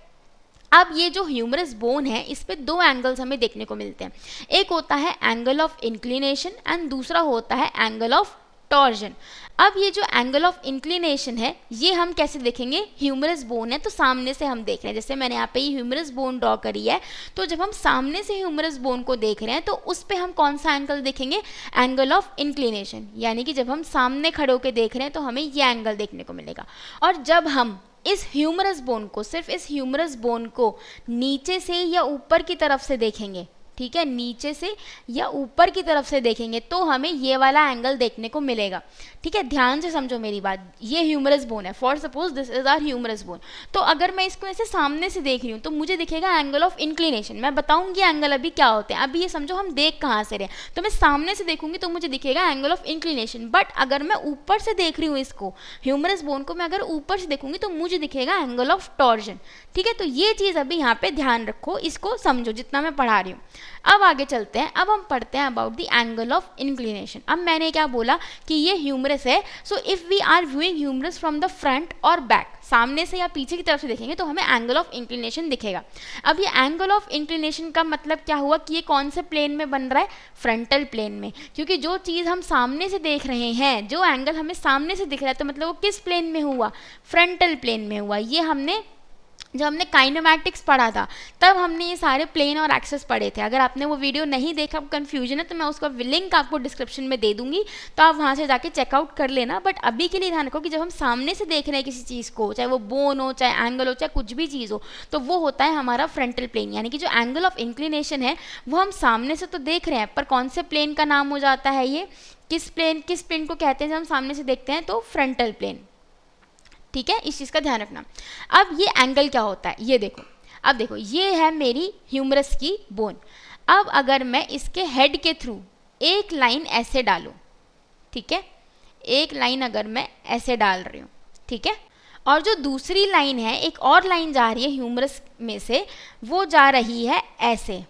अब ये जो ह्यूमरस बोन है, इस पे दो एंगल्स हमें देखने को मिलते हैं। एक होता है एंगल ऑफ इंक्लिनेशन एंड दूसरा होता है एंगल ऑफ टॉर्जन। अब ये जो एंगल ऑफ इंक्लिनेशन है, ये हम कैसे देखेंगे? ह्यूमरस बोन है तो सामने से हम देख रहे हैं, जैसे मैंने यहाँ पे ये ह्यूमरस बोन ड्रॉ करी है, तो जब हम सामने से ह्यूमरस बोन को देख रहे हैं तो उस पे हम कौन सा एंगल देखेंगे? Angle of inclination. यानी कि जब हम सामने खड़े होकर देख रहे हैं तो हमें ये एंगल देखने को मिलेगा। और जब हम इस ह्यूमरस बोन को, सिर्फ इस ह्यूमरस बोन को नीचे से या ऊपर की तरफ से देखेंगे, ठीक है, नीचे से या ऊपर की तरफ से देखेंगे तो हमें ये वाला एंगल देखने को मिलेगा, ठीक है। ध्यान से समझो मेरी बात, ये ह्यूमरस बोन है, for suppose this is our humerus bone. तो अगर मैं इसको ऐसे सामने से देख रही हूँ तो मुझे दिखेगा एंगल ऑफ इंक्लिनेशन। मैं बताऊंगी एंगल अभी क्या होते हैं। अभी ये समझो हम देख कहाँ से रहे, तो मैं सामने से देखूंगी तो मुझे दिखेगा एंगल ऑफ इंक्लिनेशन। बट अगर मैं ऊपर से देख रही हूँ इसको, ह्यूमरस बोन को मैं अगर ऊपर से देखूंगी तो मुझे दिखेगा एंगल ऑफ टॉर्जन, ठीक है। तो ये चीज़ अभी यहाँ पे ध्यान रखो, इसको समझो जितना मैं पढ़ा रही हूँ। अब आगे चलते हैं, अब हम पढ़ते हैं about the angle of inclination. अब मैंने क्या बोला कि ये ह्यूमरस है, so if we are viewing humerus from the front और बैक, सामने से या पीछे की तरफ से देखेंगे तो हमें एंगल ऑफ इंक्लिनेशन दिखेगा। अब ये एंगल ऑफ इंक्लिनेशन का मतलब क्या हुआ कि ये कौन से प्लेन में बन रहा है? फ्रंटल प्लेन में। क्योंकि जो चीज़ हम सामने से देख रहे हैं, जो एंगल हमें सामने से दिख रहा है, तो मतलब वो किस प्लेन में हुआ? फ्रंटल प्लेन में हुआ। ये हमने जब हमने काइनेमैटिक्स पढ़ा था तब हमने ये सारे प्लेन और एक्सेस पढ़े थे। अगर आपने वो वीडियो नहीं देखा, कंफ्यूजन है, तो मैं उसका लिंक आपको डिस्क्रिप्शन में दे दूंगी, तो आप वहाँ से जाके चेकआउट कर लेना। बट अभी के लिए ध्यान रखो कि जब हम सामने से देख रहे हैं किसी चीज़ को, चाहे वो बोन हो, चाहे एंगल हो, चाहे कुछ भी चीज़ हो, तो वो होता है हमारा फ्रंटल प्लेन। यानी कि जो एंगल ऑफ इंक्लिनेशन है वो हम सामने से तो देख रहे हैं, पर कौन से प्लेन का नाम हो जाता है ये? किस प्लेन को कहते हैं जब हम सामने से देखते हैं? तो फ्रंटल प्लेन, ठीक है। इस चीज़ का ध्यान रखना। अब ये एंगल क्या होता है ये देखो। अब देखो, ये है मेरी ह्यूमरस की बोन। अब अगर मैं इसके हेड के थ्रू एक लाइन ऐसे डालूं, ठीक है, एक लाइन अगर मैं ऐसे डाल रही हूँ, ठीक है, और जो दूसरी लाइन है, एक और लाइन जा रही है ह्यूमरस में से, वो जा रही है ऐसे,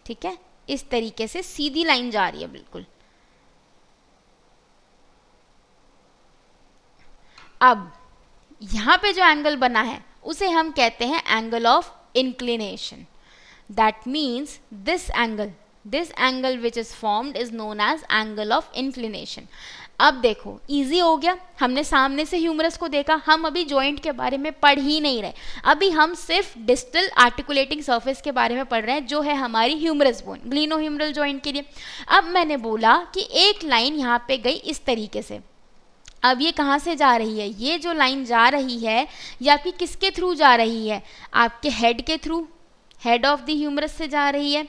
ठीक है, इस तरीके से सीधी लाइन जा रही है बिल्कुल। अब यहाँ पे जो एंगल बना है उसे हम कहते हैं angle of inclination. That means this angle which is formed is known as angle of inclination. अब देखो, इजी हो गया, हमने सामने से ह्यूमरस को देखा, हम अभी जॉइंट के बारे में पढ़ ही नहीं रहे, अभी हम सिर्फ डिस्टल आर्टिकुलेटिंग सरफेस के बारे में पढ़ रहे हैं, जो है हमारी ह्यूमरस बोन, ग्लिनोह्यूमरल जॉइंट के लिए। अब मैंने बोला कि एक लाइन यहाँ पे गई इस तरीके से। अब ये कहाँ से जा रही है? ये जो लाइन जा रही है ये आपकी किसके थ्रू जा रही है? आपके हेड के थ्रू, हेड ऑफ द ह्यूमरस से जा रही है,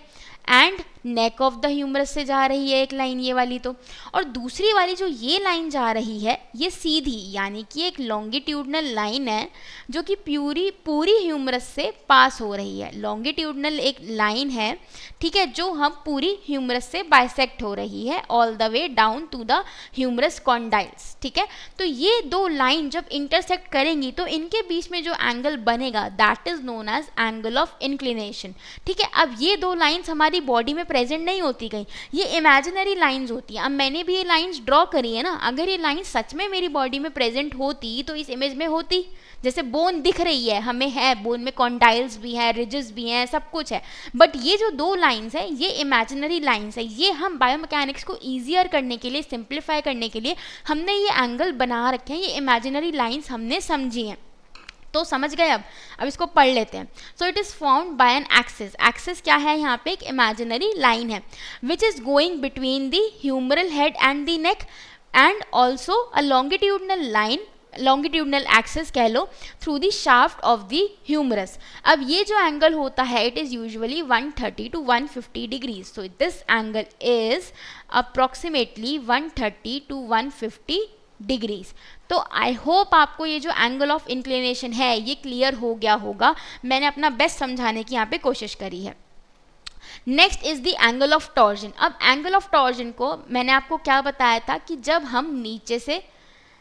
and neck of the humerus से जा रही है एक लाइन, ये वाली तो। और दूसरी वाली जो ये लाइन जा रही है ये सीधी, यानी कि एक लॉन्गिट्यूडनल लाइन है जो कि पूरी ह्यूमरस से पास हो रही है। लॉन्गिट्यूडनल एक लाइन है, ठीक है, जो हम पूरी ह्यूमरस से बाइसेक्ट हो रही है all the way down to the humerus condyles, ठीक है। तो ये दो लाइन जब इंटरसेक्ट करेंगी तो इनके बीच में जो एंगल बनेगा that is known as angle of inclination, ठीक है। अब ये दो लाइन्स हमारी बॉडी में प्रेजेंट नहीं होती कहीं, ये इमेजिनरी लाइंस होती हैं। अब मैंने भी ये लाइंस ड्रॉ करी है ना, अगर ये लाइन सच में मेरी बॉडी में प्रेजेंट होती तो इस इमेज में होती। जैसे बोन दिख रही है हमें, है बोन में कॉन्डाइल्स भी हैं, रिजेस भी हैं, सब कुछ है, बट ये जो दो लाइंस है ये इमेजिनरी लाइंस है। ये हम बायोमैकेनिक्स को ईजियर करने के लिए, सिंप्लीफाई करने के लिए हमने ये एंगल बना रखे हैं, ये इमेजिनरी लाइंस हमने समझी हैं। तो समझ गए? अब इसको पढ़ लेते हैं। So it is formed by an axis. Axis क्या है? यहाँ पे एक इमेजिनरी लाइन है which is going between the humeral head and the neck, and also a longitudinal line, longitudinal axis कह लो, through the shaft of the humerus. अब ये जो एंगल होता है it is usually 130 to 150 degrees. So this angle is approximately 130 to 150 degrees. तो I hope आपको ये जो एंगल ऑफ इंक्लिनेशन है ये क्लियर हो गया होगा। मैंने अपना बेस्ट समझाने की यहाँ पे कोशिश करी है। Next is the angle of torsion. अब एंगल ऑफ टॉर्जन को मैंने आपको क्या बताया था कि जब हम नीचे से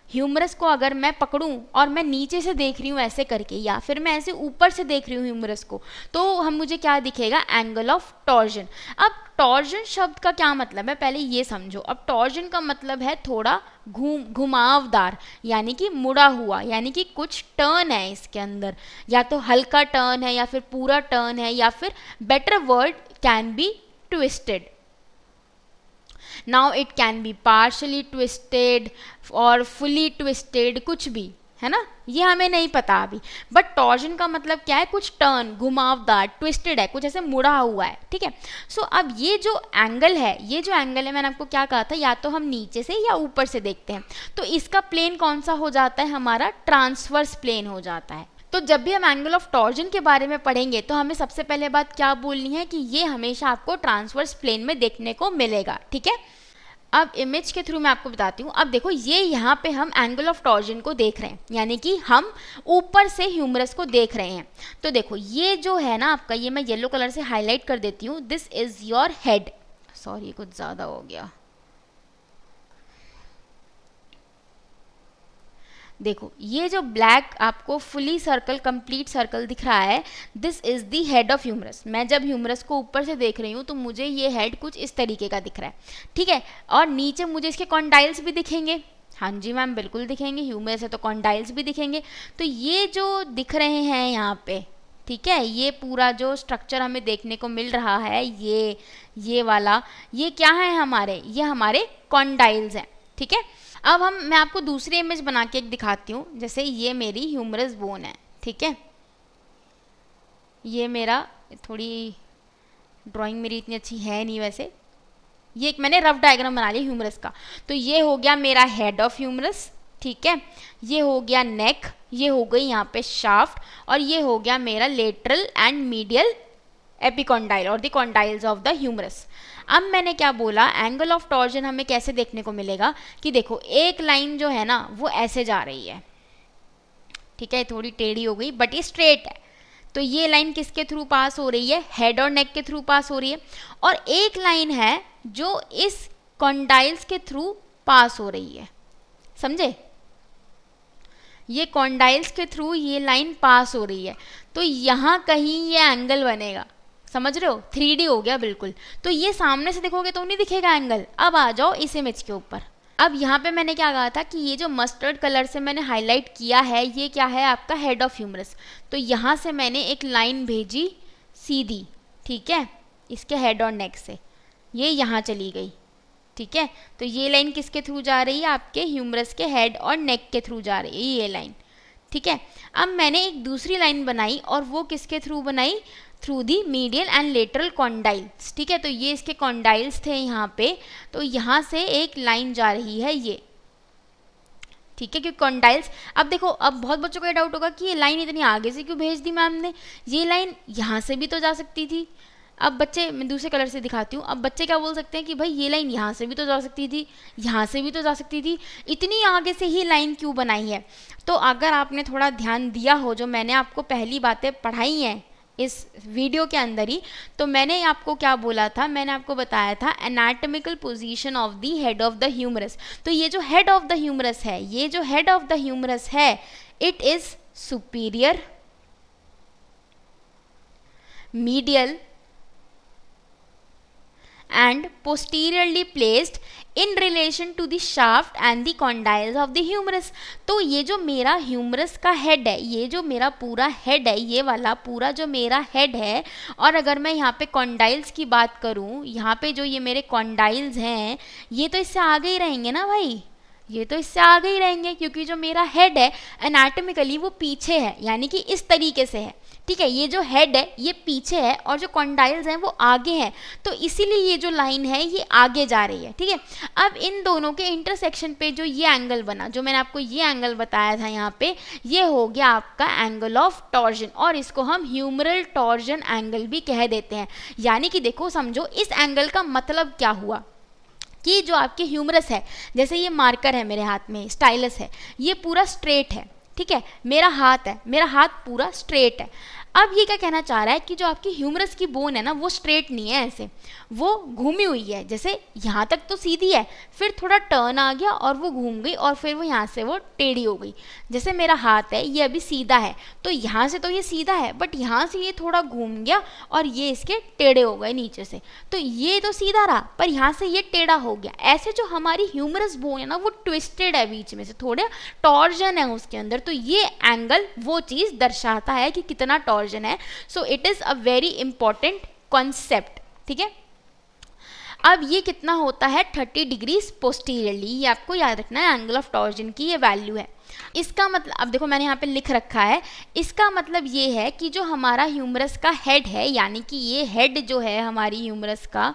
ह्यूमरस को अगर मैं पकड़ूं और मैं नीचे से देख रही हूँ ऐसे करके, या फिर मैं ऐसे ऊपर से देख रही हूँ ह्यूमरस को, तो हम मुझे क्या दिखेगा, एंगल ऑफ टॉर्जन। अब टॉर्जन शब्द का क्या मतलब है पहले ये समझो। अब टॉर्जन का मतलब है थोड़ा घुमावदार, यानी कि मुड़ा हुआ, यानी कि कुछ टर्न है इसके अंदर, या तो हल्का टर्न है या फिर पूरा टर्न है, या फिर better word can be twisted. Now it can be partially twisted और फुली ट्विस्टेड, कुछ भी है ना, ये हमें नहीं पता अभी। बट टॉर्जन का मतलब क्या है, कुछ टर्न, घुमावदार, ट्विस्टेड है, कुछ ऐसे मुड़ा हुआ है, ठीक है। सो अब ये जो एंगल है, मैंने आपको क्या कहा था, या तो हम नीचे से या ऊपर से देखते हैं, तो इसका प्लेन कौन सा हो जाता है, हमारा ट्रांसवर्स प्लेन हो जाता है। तो जब भी हम एंगल ऑफ टॉर्जन के बारे में पढ़ेंगे तो हमें सबसे पहले बात क्या बोलनी है कि ये हमेशा आपको ट्रांसवर्स प्लेन में देखने को मिलेगा, ठीक है। अब इमेज के थ्रू मैं आपको बताती हूँ। अब देखो ये यहाँ पे हम एंगल ऑफ टॉर्जन को देख रहे हैं, यानी कि हम ऊपर से ह्यूमरस को देख रहे हैं। तो देखो ये जो है ना आपका, ये मैं येलो कलर से हाईलाइट कर देती हूँ, this is your head. Sorry कुछ ज़्यादा हो गया। देखो ये जो ब्लैक आपको फुली सर्कल, कंप्लीट सर्कल दिख रहा है, this is the head of humerus. मैं जब ह्यूमरस को ऊपर से देख रही हूँ तो मुझे ये हेड कुछ इस तरीके का दिख रहा है, ठीक है। और नीचे मुझे इसके कॉन्डाइल्स भी दिखेंगे। हाँ जी मैम बिल्कुल दिखेंगे, ह्यूमरस है तो कॉन्डाइल्स भी दिखेंगे। तो ये जो दिख रहे हैं यहाँ पे, ठीक है, ये पूरा जो स्ट्रक्चर हमें देखने को मिल रहा है, ये वाला, ये क्या है हमारे, ये हमारे कॉन्डाइल्स हैं, ठीक है। अब मैं आपको दूसरी इमेज बना के एक दिखाती हूँ। जैसे ये मेरी ह्यूमरस बोन है, ठीक है, ये मेरा, थोड़ी ड्राइंग मेरी इतनी अच्छी है नहीं वैसे, ये एक मैंने रफ डायग्राम बना लिया ह्यूमरस का। तो ये हो गया मेरा हेड ऑफ ह्यूमरस, ठीक है, ये हो गया नेक, ये हो गई यहाँ पे शाफ्ट, और ये हो गया मेरा लेटरल एंड मीडियल एपिकॉन्डाइल और the condyles of the humerus. अब मैंने क्या बोला, एंगल ऑफ टॉर्जन हमें कैसे देखने को मिलेगा कि देखो एक लाइन जो है ना वो ऐसे जा रही है, ठीक है, थोड़ी टेढ़ी हो गई बट ये स्ट्रेट है। तो ये लाइन किसके थ्रू पास हो रही है, हेड और नेक के थ्रू पास हो रही है। और एक लाइन है जो इस कॉन्डाइल्स के थ्रू पास हो रही है, समझे, ये कॉन्डाइल्स के थ्रू ये लाइन पास हो रही है। तो यहाँ कहीं ये एंगल बनेगा, समझ रहे हो, 3D हो गया बिल्कुल। तो ये सामने से देखोगे तो नहीं दिखेगा एंगल। अब आ जाओ इस इमेज के ऊपर। अब यहाँ पे मैंने क्या कहा था कि ये जो मस्टर्ड कलर से मैंने हाईलाइट किया है, ये क्या है आपका हेड ऑफ ह्यूमरस। तो यहाँ से मैंने एक लाइन भेजी सीधी, ठीक है, इसके हेड और नेक से, ये यहाँ चली गई, ठीक है। तो ये लाइन किसके थ्रू जा रही है, आपके ह्यूमरस के हेड और नेक के थ्रू जा रही है ये लाइन, ठीक है। अब मैंने एक दूसरी लाइन बनाई और वो किसके थ्रू बनाई, through the medial and lateral condyles, ठीक है। तो ये इसके कॉन्डाइल्स थे यहाँ पे, तो यहाँ से एक लाइन जा रही है ये, ठीक है, क्योंकि कॉन्डाइल्स। अब देखो, अब बहुत बच्चों को ये डाउट होगा कि ये लाइन इतनी आगे से क्यों भेज दी मैम ने, ये लाइन यहाँ से भी तो जा सकती थी। अब बच्चे, मैं दूसरे कलर से दिखाती हूँ, अब बच्चे क्या बोल सकते हैं कि भाई ये लाइन यहाँ से भी तो जा सकती थी, यहाँ से भी तो जा सकती थी, इतनी आगे से ही लाइन क्यों बनाई है। तो अगर आपने थोड़ा ध्यान दिया हो, जो मैंने आपको पहली बातें पढ़ाई हैं इस वीडियो के अंदर ही, तो मैंने आपको क्या बोला था, मैंने आपको बताया था anatomical position of the head of the humerus. तो ये जो हेड ऑफ द ह्यूमरस है, ये जो हेड ऑफ द ह्यूमरस है, it is superior, medial and posteriorly placed in relation to the shaft and the condyles of the humerus। तो ये जो मेरा ह्यूमरस का हेड है, ये जो मेरा पूरा हेड है, ये वाला पूरा जो मेरा हेड है, और अगर मैं यहाँ पे कॉन्डाइल्स की बात करूँ, यहाँ पे जो ये मेरे कॉन्डाइल्स हैं, ये तो इससे आगे ही रहेंगे ना भाई, ये तो इससे आगे ही रहेंगे, क्योंकि जो मेरा हेड है एनाटॉमिकली वो पीछे है, यानी कि इस तरीके से है, ठीक है। ये जो हेड है ये पीछे है और जो कॉन्डाइल्स हैं वो आगे हैं, तो इसीलिए ये जो लाइन है ये आगे जा रही है, ठीक है। अब इन दोनों के इंटरसेक्शन पे जो ये एंगल बना, जो मैंने आपको ये एंगल बताया था यहाँ पे, ये हो गया आपका एंगल ऑफ टॉर्जन, और इसको हम ह्यूमरल टॉर्जन एंगल भी कह देते हैं। यानी कि देखो, समझो इस एंगल का मतलब क्या हुआ कि जो आपके ह्यूमरस है, जैसे ये मार्कर है मेरे हाथ में, स्टाइलस है, ये पूरा स्ट्रेट है, ठीक है, मेरा हाथ है, मेरा हाथ पूरा स्ट्रेट है। अब ये क्या कहना चाह रहा है कि जो आपकी ह्यूमरस की बोन है ना वो स्ट्रेट नहीं है, ऐसे वो घूमी हुई है, जैसे यहाँ तक तो सीधी है, फिर थोड़ा टर्न आ गया और वो घूम गई और फिर वो यहाँ से वो टेढ़ी हो गई। जैसे मेरा हाथ है ये अभी सीधा है, तो यहाँ से तो ये सीधा है, बट यहाँ से ये थोड़ा घूम गया और ये इसके टेढ़े हो गए नीचे से, तो ये तो सीधा रहा पर यहाँ से ये टेढ़ा हो गया। ऐसे जो हमारी ह्यूमरस बोन है ना वो ट्विस्टेड है, बीच में से थोड़े टॉर्जन है उसके अंदर, तो ये एंगल वो चीज़ दर्शाता है कि कितना टॉर्जन है। So it is a very important concept, ठीक है। अब ये कितना होता है 30 डिग्रीज पोस्टीरियरली, ये आपको याद रखना है, एंगल ऑफ टॉर्जन की ये वैल्यू है। इसका मतलब, अब देखो मैंने यहाँ पे लिख रखा है, इसका मतलब ये है कि जो हमारा ह्यूमरस का हेड है, यानी कि ये हेड जो है हमारी ह्यूमरस का,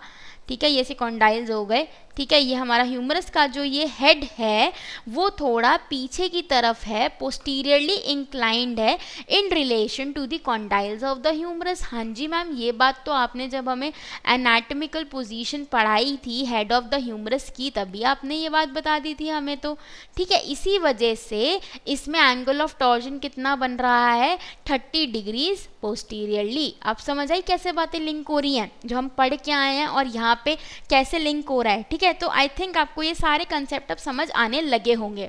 ठीक है, ये से कॉन्डाइल्स हो गए, ठीक है, ये हमारा ह्यूमरस का जो ये हेड है वो थोड़ा पीछे की तरफ है, पोस्टीरियरली इंक्लाइंड है in relation to the condyles of the humerus. हाँ जी मैम, ये बात तो आपने जब हमें एनाटॉमिकल पोजीशन पढ़ाई थी हेड ऑफ द ह्यूमरस की, तभी आपने ये बात बता दी थी हमें तो, ठीक है। इसी वजह से इसमें एंगल ऑफ टॉर्जन कितना बन रहा है 30 डिग्रीज पोस्टीरियरली। आप समझ आई कैसे बातें लिंक हो रही हैं, जो हम पढ़ के आए हैं और यहाँ पे कैसे लिंक हो रहा है, ठीक है। तो आई थिंक आपको ये सारे कंसेप्ट अब समझ आने लगे होंगे,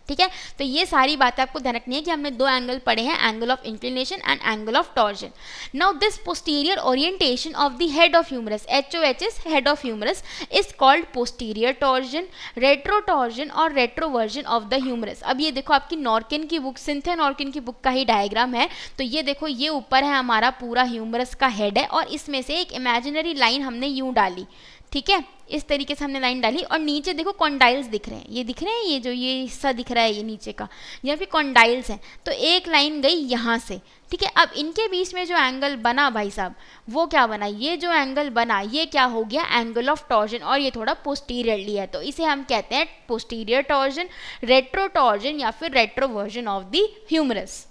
ठीक है। तो ये सारी बातें आपको ध्यान रखनी है कि हमने दो एंगल पढ़े हैं, angle of inclination and angle of torsion. Now this posterior orientation of the head of humerus, HOHS head of humerus, is called posterior torsion, retro torsion और रेट्रोवर्जन ऑफ द ह्यूमरस। अब ये देखो आपकी नॉर्किन की book, Cynthia नॉर्किन की book का ही diagram है। तो ये देखो, ये ऊपर है हमारा पूरा ह्यूमरस का हेड है और इसमें से एक इमेजिनरी लाइन हमने यूं डाली, ठीक है, इस तरीके से हमने लाइन डाली और नीचे देखो कॉन्डाइल्स दिख रहे हैं, ये दिख रहे हैं, ये जो ये हिस्सा दिख रहा है ये नीचे का, यहाँ पे कॉन्डाइल्स हैं, तो एक लाइन गई यहाँ से, ठीक है। अब इनके बीच में जो एंगल बना भाई साहब वो क्या बना, ये जो एंगल बना ये क्या हो गया, एंगल ऑफ टॉर्जन, और ये थोड़ा पोस्टीरियरली है, तो इसे हम कहते हैं पोस्टीरियर टॉर्जन, रेट्रो टॉर्जन या फिर रेट्रोवर्जन ऑफ द ह्यूमरस।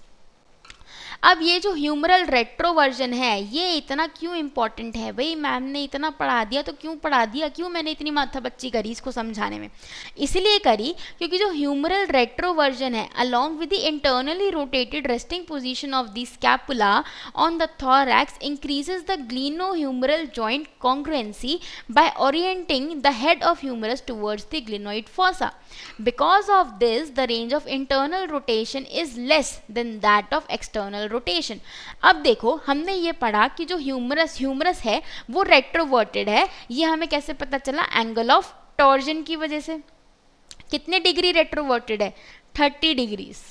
अब ये जो ह्यूमरल रेट्रोवर्जन है ये इतना क्यों इंपॉर्टेंट है भाई, मैम ने इतना पढ़ा दिया तो क्यों पढ़ा दिया, क्यों मैंने इतनी माथापच्ची करी इसको समझाने में, इसलिए करी क्योंकि जो ह्यूमरल रेट्रोवर्जन है along with the internally rotated resting position of the scapula on the thorax increases the glenohumeral joint congruency by orienting the head of humerus towards the glenoid fossa. Because of this, the range of internal rotation is less than that of external rotation. अब देखो हमने ये पढ़ा कि जो humerus है वो रेट्रोवर्टेड है, ये हमें कैसे पता चला, एंगल ऑफ टॉर्जन की वजह से। कितने डिग्री रेट्रोवर्टेड है, 30 डिग्रीज,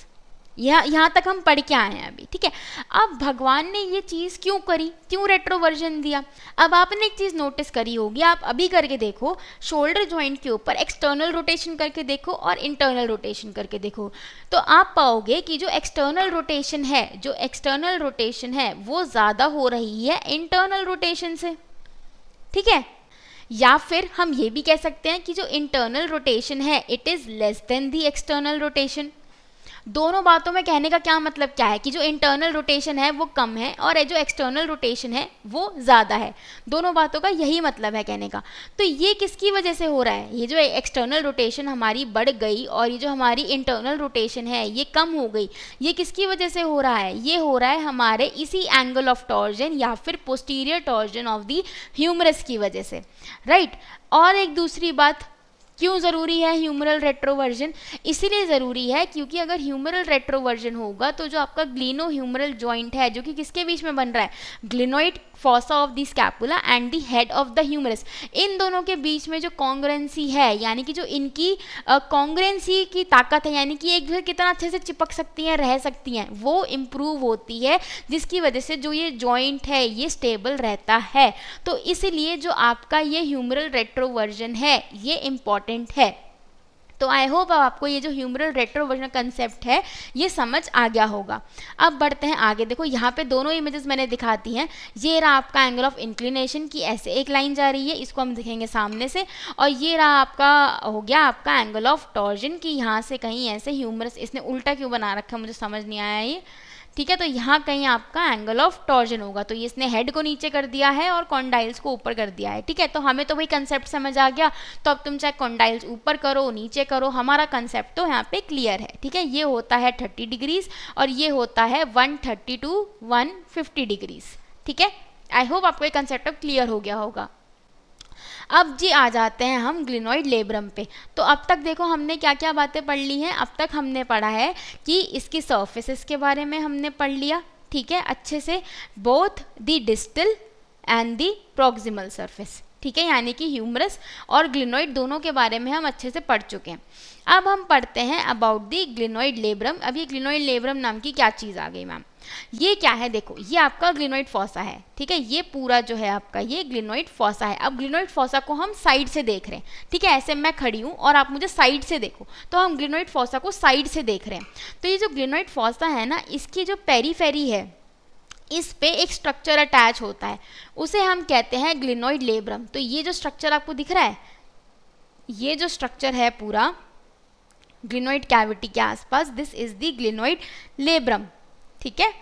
यहाँ तक हम पढ़ के आए हैं अभी, ठीक है। अब भगवान ने ये चीज़ क्यों करी, क्यों रेट्रोवर्जन दिया। अब आपने एक चीज़ नोटिस करी होगी, आप अभी करके देखो, शोल्डर जॉइंट के ऊपर एक्सटर्नल रोटेशन करके देखो और इंटरनल रोटेशन करके देखो, तो आप पाओगे कि जो एक्सटर्नल रोटेशन है वो ज़्यादा हो रही है इंटरनल रोटेशन से, ठीक है। या फिर हम ये भी कह सकते हैं कि जो इंटरनल रोटेशन है it is less than the external rotation. दोनों बातों में कहने का क्या मतलब क्या है कि जो इंटरनल रोटेशन है वो कम है और जो एक्सटर्नल रोटेशन है वो ज़्यादा है, दोनों बातों का यही मतलब है कहने का। तो ये किसकी वजह से हो रहा है, ये जो एक्सटर्नल रोटेशन हमारी बढ़ गई और ये जो हमारी इंटरनल रोटेशन है ये कम हो गई, ये किसकी वजह से हो रहा है, ये हो रहा है हमारे इसी एंगल ऑफ टॉर्जन या फिर posterior torsion of the humerus की वजह से, राइट। और एक दूसरी बात, क्यों ज़रूरी है ह्यूमरल रेट्रोवर्जन, इसीलिए ज़रूरी है क्योंकि अगर ह्यूमरल रेट्रोवर्जन होगा तो जो आपका ग्लिनो ह्यूमरल जॉइंट है जो कि किसके बीच में बन रहा है, glenoid fossa of the scapula and the head of the humerus, इन दोनों के बीच में जो कॉन्ग्रुएंसी है, यानी कि जो इनकी कॉन्ग्रुएंसी की ताकत है, यानी कि एक दूसरे कितना अच्छे से चिपक सकती हैं, रह सकती हैं, वो इम्प्रूव होती है, जिसकी वजह से जो ये जॉइंट है ये स्टेबल रहता है। तो इसलिए जो आपका ये ह्यूमरल रेट्रोवर्जन है ये इम्पॉर्टेंट है। तो आई होप अब आपको ये जो ह्यूमरल रेट्रोवर्जन कंसेप्ट है ये समझ आ गया होगा। अब बढ़ते हैं आगे, देखो यहाँ पे दोनों इमेजेस मैंने दिखाती हैं, ये रहा आपका एंगल ऑफ इंक्लिनेशन की ऐसे एक लाइन जा रही है, इसको हम दिखेंगे सामने से, और ये रहा आपका हो गया आपका एंगल ऑफ टॉर्जन की यहाँ से कहीं ऐसे ह्यूमरस, इसने उल्टा क्यों बना रखा है मुझे समझ नहीं आया ये, ठीक है, तो यहाँ कहीं आपका एंगल ऑफ टॉर्जन होगा, तो ये इसने हेड को नीचे कर दिया है और कॉन्डाइल्स को ऊपर कर दिया है। ठीक है, तो हमें तो वही कंसेप्ट समझ आ गया, तो अब तुम चाहे कॉन्डाइल्स ऊपर करो नीचे करो, हमारा कंसेप्ट तो यहाँ पे क्लियर है। ठीक है, ये होता है 30 डिग्रीज और ये होता है 130 to 150 डिग्रीज। ठीक है, आई होप आपको ये कंसेप्ट अब क्लियर हो गया होगा। अब जी आ जाते हैं हम ग्लिनोइड लेब्रम पे। तो अब तक देखो हमने क्या क्या बातें पढ़ ली हैं। अब तक हमने पढ़ा है कि इसकी सर्फेसेस के बारे में हमने पढ़ लिया, ठीक है, अच्छे से, both the distal end the proximal surface. ठीक है, यानी कि ह्यूमरस और ग्लिनोइड दोनों के बारे में हम अच्छे से पढ़ चुके हैं। अब हम पढ़ते हैं अबाउट द ग्लिनोइड लेब्रम। अब ये ग्लिनोइड लेब्रम नाम की क्या चीज़ आ गई मैम? ये क्या है? देखो, ये आपका ग्लिनोइड फॉसा है। ठीक है, ये पूरा जो है आपका ये ग्लिनोइड फॉसा है। अब ग्लिनोइड फॉसा को हम साइड से देख रहे हैं। ठीक है, ऐसे मैं खड़ी हूँ और आप मुझे साइड से देखो, तो हम ग्लिनोइड फॉसा को साइड से देख रहे हैं। तो ये जो ग्लिनोइड फॉसा है ना, इसकी जो पेरीफेरी है, इस पे एक स्ट्रक्चर अटैच होता है, उसे हम कहते हैं ग्लिनोइड लेब्रम। तो ये जो स्ट्रक्चर आपको दिख रहा है, ये जो स्ट्रक्चर है पूरा ग्लिनोइड कैविटी के आसपास, this is the glenoid labrum. ठीक है,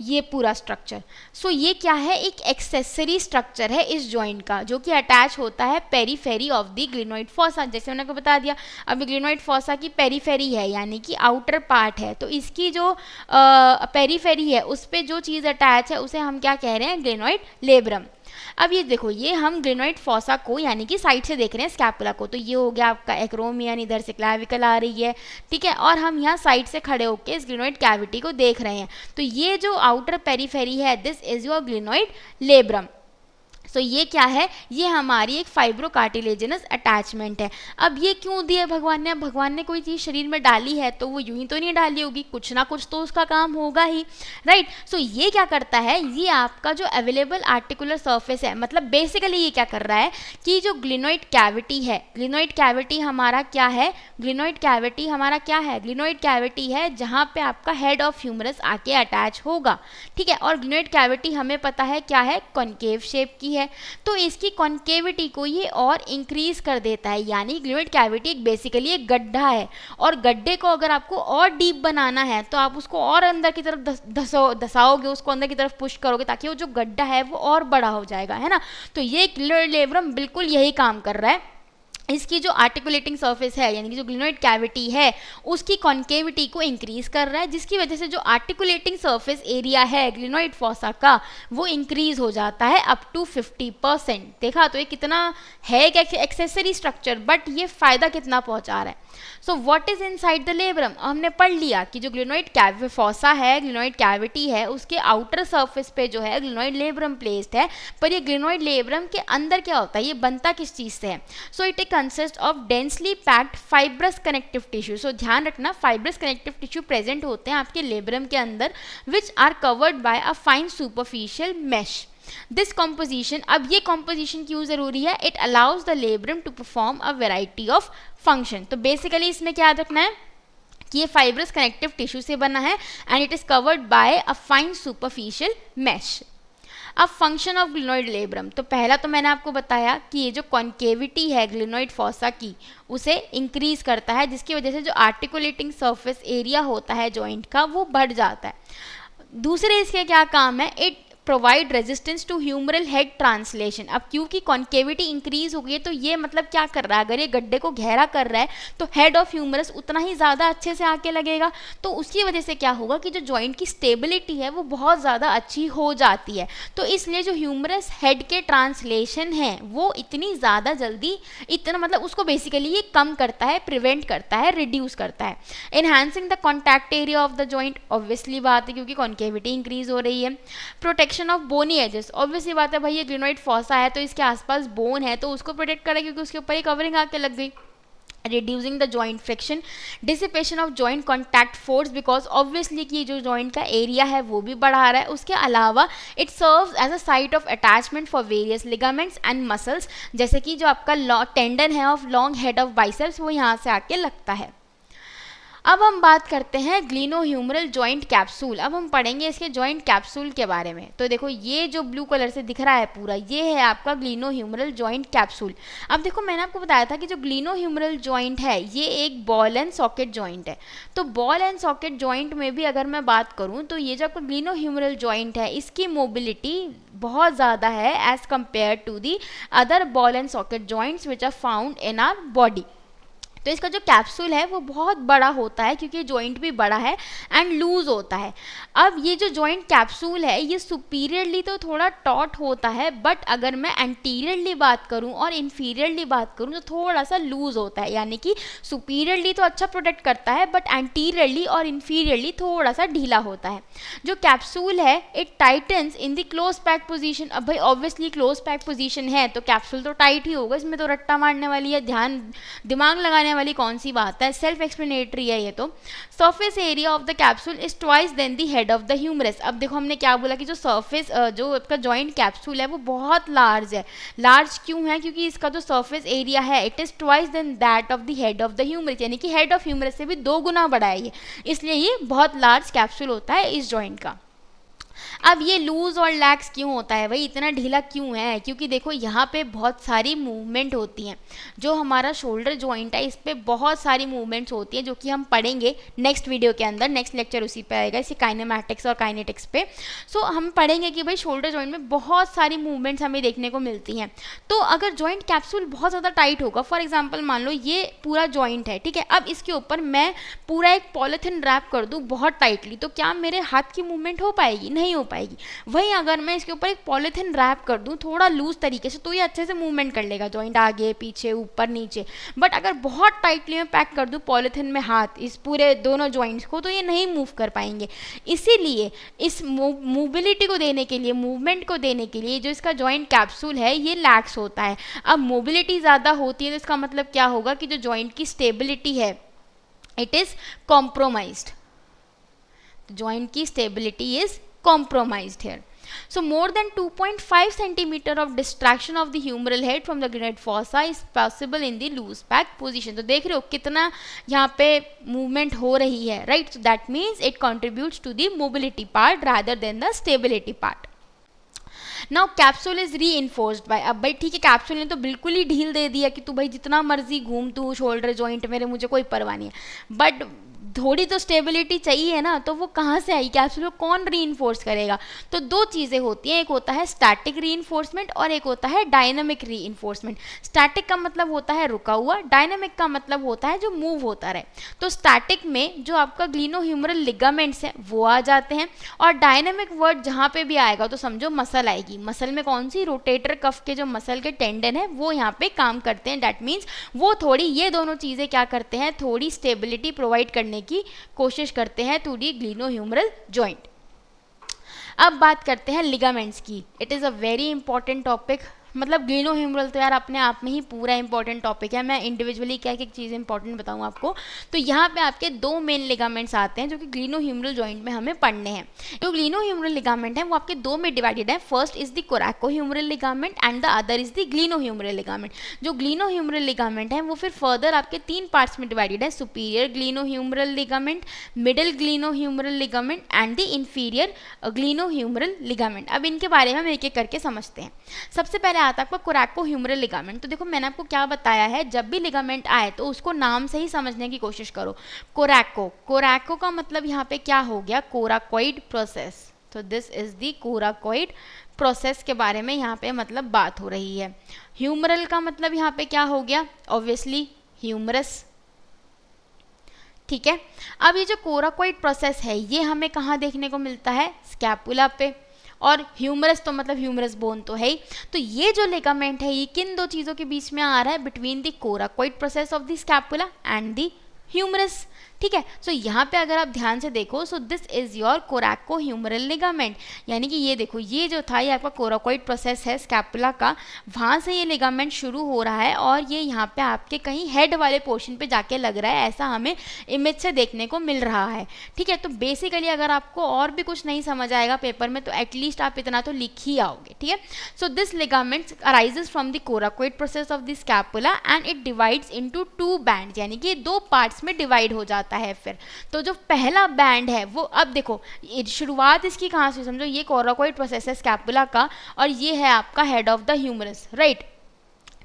ये पूरा स्ट्रक्चर। सो ये क्या है? एक एक्सेसरी स्ट्रक्चर है इस जॉइंट का, जो कि अटैच होता है periphery of the glenoid fossa. जैसे मैंने आपको बता दिया, अभी ग्लिनोइड फॉसा की पेरीफेरी है, यानी कि आउटर पार्ट है, तो इसकी जो पेरीफेरी है उस पर जो चीज़ अटैच है उसे हम क्या कह रहे हैं? Glenoid labrum. अब ये देखो, ये हम ग्लिनोइड फॉसा को यानी कि साइड से देख रहे हैं, स्कैपुला को। तो ये हो गया आपका एक्रोमियन, इधर से क्लैविकल आ रही है। ठीक है, और हम यहाँ साइड से खड़े होकर इस ग्लिनोइड कैविटी को देख रहे हैं। तो ये जो आउटर पेरीफेरी है, this is your glenoid labrum. So ये क्या है? ये हमारी एक फाइब्रोकार्टिलेजिनस अटैचमेंट है। अब ये क्यों दिया भगवान ने? अब भगवान ने कोई चीज़ शरीर में डाली है तो वो यूं ही तो नहीं डाली होगी, कुछ ना कुछ तो उसका काम होगा ही, राइट। सो ये क्या करता है? ये आपका जो अवेलेबल आर्टिकुलर सरफेस है, मतलब बेसिकली ये क्या कर रहा है कि जो ग्लिनोइड कैविटी है, ग्लिनोइड कैविटी हमारा क्या है? ग्लिनोइड कैविटी हमारा क्या है? ग्लिनोइड कैविटी है जहाँ पे आपका हेड ऑफ ह्यूमरस आके अटैच होगा। ठीक है, और ग्लिनोइड कैविटी हमें पता है क्या है? कॉनकेव शेप की है। तो इसकी कॉन्केविटी को ये और इंक्रीज कर देता है, यानी ग्लिनोइड कैविटी एक बेसिकली एक गड्ढा है, और गड्ढे को अगर आपको और डीप बनाना है तो आप उसको और अंदर की तरफ धसाओगे, उसको अंदर की तरफ पुश करोगे, ताकि वो जो गड्ढा है वो और बड़ा हो जाएगा, है ना। तो ये ग्लिनोइड लेब्रम बिल्कुल यही काम कर रहा है। इसकी जो आर्टिकुलेटिंग सरफेस है, यानी कि जो ग्लिनोइड कैविटी है, उसकी कॉन्केविटी को इंक्रीज कर रहा है, जिसकी वजह से जो आर्टिकुलेटिंग सरफेस एरिया है ग्लिनोइड फॉसा का, वो इंक्रीज हो जाता है अप टू 50%। देखा, तो ये कितना है एक एक्सेसरी स्ट्रक्चर, बट ये फायदा कितना पहुंचा रहा है। So what is inside the labrum? हमने पढ़ लिया कि जो ग्लिनोइड फॉसा है, ग्लिनोइड कैविटी है, उसके आउटर सरफेस पे जो है ग्लिनोइड लेब्रम प्लेस्ड है। पर ये ग्लिनोइड लेब्रम के अंदर क्या होता है? ये बनता किस चीज़ से है? So it consist of densely packed fibrous connective tissue. So ध्यान रखना, फाइब्रस कनेक्टिव टिश्यू प्रेजेंट होते हैं आपके लेब्रम के अंदर, which are covered by a fine superficial mesh. This composition, अब ये कॉम्पोजिशन क्यों जरूरी है? It allows the labrum to perform a variety of function. तो बेसिकली इसमें क्या याद रखना है कि ये फाइब्रस कनेक्टिव टिश्यू से बना है and it is covered by a fine superficial mesh. अब फंक्शन ऑफ ग्लिनोइड लेब्रम, तो पहला तो मैंने आपको बताया कि ये जो कॉन्केविटी है ग्लिनोइड फॉसा की, उसे इंक्रीज करता है, जिसकी वजह से जो आर्टिकुलेटिंग सरफेस एरिया होता है जॉइंट का, वो बढ़ जाता है। दूसरे इसके क्या काम है? It provide resistance to humeral head translation. अब क्योंकि कॉन्केविटी इंक्रीज हो गई है, तो ये मतलब क्या कर रहा है? अगर ये गड्ढे को गहरा कर रहा है तो हेड ऑफ ह्यूमरस उतना ही ज़्यादा अच्छे से आके लगेगा। तो उसकी वजह से क्या होगा कि जो जॉइंट की स्टेबिलिटी है वो बहुत ज़्यादा अच्छी हो जाती है। तो इसलिए जो ह्यूमरस हेड के ट्रांसलेशन है वो इतनी ज़्यादा जल्दी, इतना मतलब उसको बेसिकली ये कम करता है, प्रिवेंट करता है, रिड्यूस करता है। Enhancing the contact area of the joint, obviously बात है क्योंकि कॉन्केविटी इंक्रीज हो रही है। Protection of bony edges, obviously बात है भाई, ये ग्लिनोइड फॉसा है तो इसके आसपास बोन है, तो उसको प्रोटेक्ट करेगा क्योंकि उसके ऊपर एक कवरिंग आके लग गई। Reducing the joint friction, dissipation of joint contact force, because obviously कि जो जॉइंट का एरिया है वो भी बढ़ा रहा है। उसके अलावा it serves as a site of attachment for various ligaments and muscles, जैसे कि जो आपका टेंडन है of long head of biceps, वो यहाँ से आके लगता है। अब हम बात करते हैं ग्लिनोह्यूमरल जॉइंट कैप्सूल। अब हम पढ़ेंगे इसके जॉइंट कैप्सूल के बारे में। तो देखो ये जो ब्लू कलर से दिख रहा है पूरा, ये है आपका ग्लिनोह्यूमरल जॉइंट कैप्सूल। अब देखो मैंने आपको बताया था कि जो ग्लिनोह्यूमरल जॉइंट है ये एक बॉल एंड सॉकेट जॉइंट है। तो बॉल एंड सॉकेट जॉइंट में भी अगर मैं बात करूँ तो ये जो आपका ग्लिनोह्यूमरल जॉइंट है इसकी मोबिलिटी बहुत ज़्यादा है as compare to the other ball and socket joints which are found in our body. तो इसका जो कैप्सूल है वो बहुत बड़ा होता है क्योंकि जॉइंट भी बड़ा है एंड लूज होता है। अब ये जो जॉइंट कैप्सूल है ये सुपीरियरली तो थोड़ा टॉट होता है, बट अगर मैं एंटीरियरली बात करूं और इन्फीरियरली बात करूं तो थोड़ा सा लूज होता है। यानी कि सुपीरियरली तो अच्छा प्रोटेक्ट करता है बट एंटीरियरली और इन्फीरियरली थोड़ा सा ढीला होता है। जो कैप्सूल है it titans in the close pack position. अब भाई ऑब्वियसली क्लोज पैक पोजीशन है तो कैप्सूल तो टाइट ही होगा, इसमें तो रट्टा मारने वाली या दिमाग लगाने वाली कौन सी बात है, सेल्फ एक्सप्लेनेटरी है ये तो। Surface area of the capsule is twice than the head of the humerus. अब देखो हमने क्या बोला कि जो सरफेस जो आपका जॉइंट कैप्सूल है वो बहुत लार्ज है। लार्ज क्यों है? क्योंकि इसका जो सरफेस एरिया है it is twice than that of the head of the humerus, यानी कि हेड ऑफ ह्यूमरस से भी 2 गुना बड़ा है ये, इसलिए ये बहुत लार्ज कैप्सूल होता है इस जॉइंट का। अब ये लूज और लैक्स क्यों होता है भाई, इतना ढीला क्यों है? क्योंकि देखो यहाँ पे बहुत सारी मूवमेंट होती हैं। जो हमारा शोल्डर जॉइंट है इस पे बहुत सारी मूवमेंट्स होती हैं जो कि हम पढ़ेंगे नेक्स्ट वीडियो के अंदर। नेक्स्ट लेक्चर उसी पे आएगा, इसे काइनेमैटिक्स और काइनेटिक्स पे। सो हम पढ़ेंगे कि भाई शोल्डर जॉइंट में बहुत सारी मूवमेंट्स हमें देखने को मिलती हैं। तो अगर जॉइंट कैप्सूल बहुत ज़्यादा टाइट होगा, फॉर एग्जाम्पल मान लो ये पूरा जॉइंट है, ठीक है, अब इसके ऊपर मैं पूरा एक पॉलीथिन रैप कर दूँ बहुत टाइटली, तो क्या मेरे हाथ की मूवमेंट हो पाएगी? नहीं हो पाएगी। वहीं अगर मैं इसके ऊपर एक पॉलीथिन रैप कर दूं थोड़ा लूज तरीके से तो ये अच्छे से मूवमेंट कर लेगा, जॉइंट आगे पीछे ऊपर नीचे। बट अगर बहुत टाइटली मैं पैक कर दूं पॉलीथिन में हाथ इस पूरे दोनों जॉइंट्स को, तो ये नहीं मूव कर पाएंगे। इसीलिए इस मोबिलिटी को देने के लिए, मूवमेंट को देने के लिए जो इसका जॉइंट कैप्सूल है ये लैक्स होता है। अब मोबिलिटी ज़्यादा होती है तो इसका मतलब क्या होगा कि जो जॉइंट की स्टेबिलिटी है इट इज़ कॉम्प्रोमाइज्ड। जॉइंट की stability is compromised here. So more than 2.5 centimeter of distraction of the humeral head from the granite fossa is possible in the loose pack position. तो देख रहे हो कितना यहाँ पे movement हो रही है, right? So that means it contributes to the mobility part rather than the stability part. Now capsule is reinforced by. अब भाई ठीक है, कैप्सूल ने तो बिल्कुल ही ढील दे दिया कि तू भाई जितना मर्जी घूम तू शोल्डर जॉइंट मेरे, मुझे कोई परवाह नहीं है, बट थोड़ी तो स्टेबिलिटी चाहिए ना, तो वो कहाँ से आई? कैप्सूल को कौन री इन्फोर्स करेगा? तो 2 चीज़ें होती हैं, एक होता है स्टैटिक री इन्फोर्समेंट और एक होता है डायनामिक री इन्फोर्समेंट। स्टैटिक का मतलब होता है रुका हुआ, डायनामिक का मतलब होता है जो मूव होता रहे। तो स्टैटिक में जो आपका ग्लिनोह्यूमरल लिगामेंट्स हैं वो आ जाते हैं, और डायनामिक वर्ड जहाँ पे भी आएगा तो समझो मसल आएगी। मसल में कौन सी? रोटेटर कफ के जो मसल के टेंडन है वो यहाँ पे काम करते हैं। दैट मीन्स वो थोड़ी, ये दोनों चीज़ें क्या करते हैं, थोड़ी स्टेबिलिटी प्रोवाइड करने की कोशिश करते हैं टू दी ग्लिनोह्यूमरल जॉइंट। अब बात करते हैं लिगामेंट्स की। It is a very important topic. मतलब ग्लिनोह्यूमरल तो यार अपने आप में ही पूरा इंपॉर्टेंट टॉपिक है। मैं इंडिविजुअली क्या क्या चीज़ इंपॉर्टेंट बताऊँ आपको। तो यहाँ पे आपके 2 मेन लिगामेंट्स आते हैं जो कि ग्लिनोह्यूमरल जॉइंट में हमें पढ़ने हैं। जो ग्लिनोह्यूमरल लिगामेंट है वो आपके 2 में डिवाइडेड है। First is the coracohumeral ligament and the other is the glenohumeral ligament. जो ग्लिनोह्यूमरल लिगामेंट है वो फिर फर्दर आपके 3 पार्ट्स में डिवाइडेड है। Superior glenohumeral ligament, middle glenohumeral ligament and the inferior glenohumeral ligament. अब इनके बारे में हम एक एक करके समझते हैं। सबसे पहले आता है आपका कोरैकोह्यूमरल लिगामेंट। तो देखो मैंने आपको क्या बताया है, जब भी लिगामेंट आए तो उसको नाम से ही समझने की कोशिश करो। कोरैको का मतलब यहाँ पे क्या हो गया? Coracoid process. तो this is the coracoid process के बारे में यहाँ पे मतलब बात हो रही है। ह्यूमरल का मतलब यहाँ पे क्या हो गया? Obviously humerus. ठीक है, अब ये जो कोराकोइड प्रोसेस है ये हमें कहाँ देखने को मिलता है? स्कैपुला पे। और ह्यूमरस तो मतलब ह्यूमरस बोन तो है ही। तो ये जो लिगामेंट है ये किन 2 चीज़ों के बीच में आ रहा है? Between the coracoid process of the scapula and the humerus. ठीक है, सो यहाँ पे अगर आप ध्यान से देखो, so this is your coracohumeral ligament. यानी कि ये देखो, ये जो था ये आपका कोराकोइड प्रोसेस है स्कैपुला का, वहाँ से ये लिगामेंट शुरू हो रहा है और ये यहाँ पे आपके कहीं हेड वाले पोर्शन पे जाके लग रहा है, ऐसा हमें इमेज से देखने को मिल रहा है। ठीक है, तो बेसिकली अगर आपको और भी कुछ नहीं समझ आएगा पेपर में तो एटलीस्ट आप इतना तो लिख ही आओगे। ठीक है, so this ligament arises from the coracoid process of the scapula and it divides into 2 bands, यानी कि 2 पार्ट्स में डिवाइड हो जाता जाता है फिर। तो जो पहला बैंड है वो, अब देखो शुरुआत इसकी कहाँ से, समझो ये कोराकोइड प्रोसेस है स्कैपुला का और ये है आपका head of the humerus, right.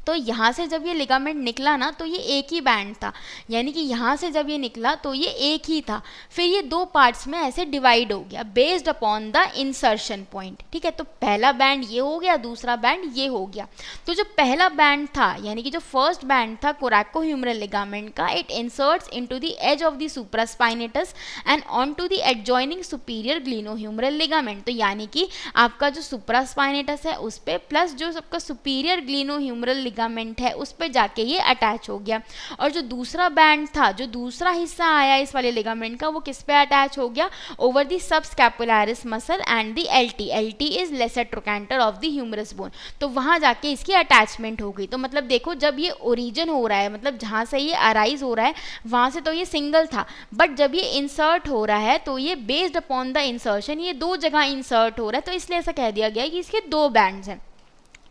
तो यहाँ से जब ये लिगामेंट निकला ना तो ये एक ही बैंड था, यानी कि यहाँ से जब ये निकला तो ये एक ही था, फिर ये दो पार्ट्स में ऐसे डिवाइड हो गया based upon the insertion point, ठीक है। तो पहला बैंड ये हो गया, दूसरा बैंड ये हो गया। तो जो पहला बैंड था यानी कि जो फर्स्ट बैंड था कोरैकोह्यूमरल लिगामेंट का, it inserts into the edge of the supraspinatus and on to the adjoining superior glenohumeral ligament. तो यानी कि आपका जो सुप्रास्पाइनेटस है उस पर प्लस जो सबका सुपीरियर ग्लिनोह्यूमरल लिगामेंट है उस पे जाके ये अटैच हो गया। और जो दूसरा बैंड था, जो दूसरा हिस्सा आया इस वाले लिगामेंट का, वो किस पे अटैच हो गया, over the subscapularis muscle and the LT. LT is lesser trochanter of the humerus bone. तो वहां जाके इसकी अटैचमेंट हो गई। तो मतलब देखो जब ये ओरिजिन हो रहा है, मतलब जहां से ये अराइज हो रहा है वहां से तो ये सिंगल था, बट जब ये इंसर्ट हो रहा है तो ये बेस्ड अपॉन द इंसर्शन ये दो जगह इंसर्ट हो रहा है, तो इसलिए ऐसा कह दिया गया कि इसके दो बैंड्स हैं,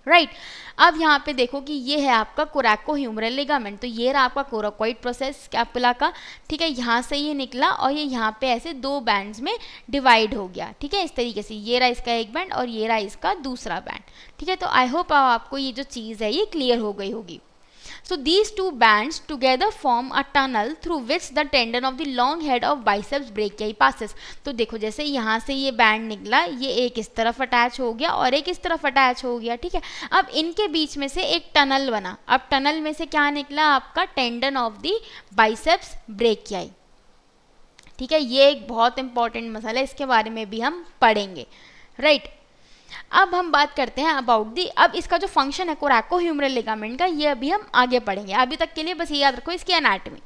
राइट। अब यहाँ पे देखो कि ये है आपका कोरैकोह्यूमरल लिगामेंट। तो ये रहा आपका कोराकोइड प्रोसेस स्कैपुला का, ठीक है। यहाँ से ये निकला और ये यहाँ पे ऐसे दो बैंड्स में डिवाइड हो गया, ठीक है। इस तरीके से ये रहा इसका एक बैंड और ये रहा इसका दूसरा बैंड, ठीक है। तो आई होप आपको ये जो चीज़ है ये क्लियर हो गई होगी। So these two bands together form a tunnel through which the tendon of the long head of biceps brachii passes. तो देखो जैसे यहाँ से ये बैंड निकला, ये एक इस तरफ अटैच हो गया और एक इस तरफ अटैच हो गया, ठीक है। अब इनके बीच में से एक टनल बना। अब टनल में से क्या निकला, आपका tendon of the biceps brachii, ठीक है। ये एक बहुत इंपॉर्टेंट मसला है, इसके बारे में भी हम पढ़ेंगे, राइट। अब हम बात करते हैं अबाउट दी, अब इसका जो फंक्शन है कोरैकोह्यूमरल लिगामेंट का, ये अभी हम आगे पढ़ेंगे। अभी तक के लिए बस ये याद रखो इसकी एनाटॉमी।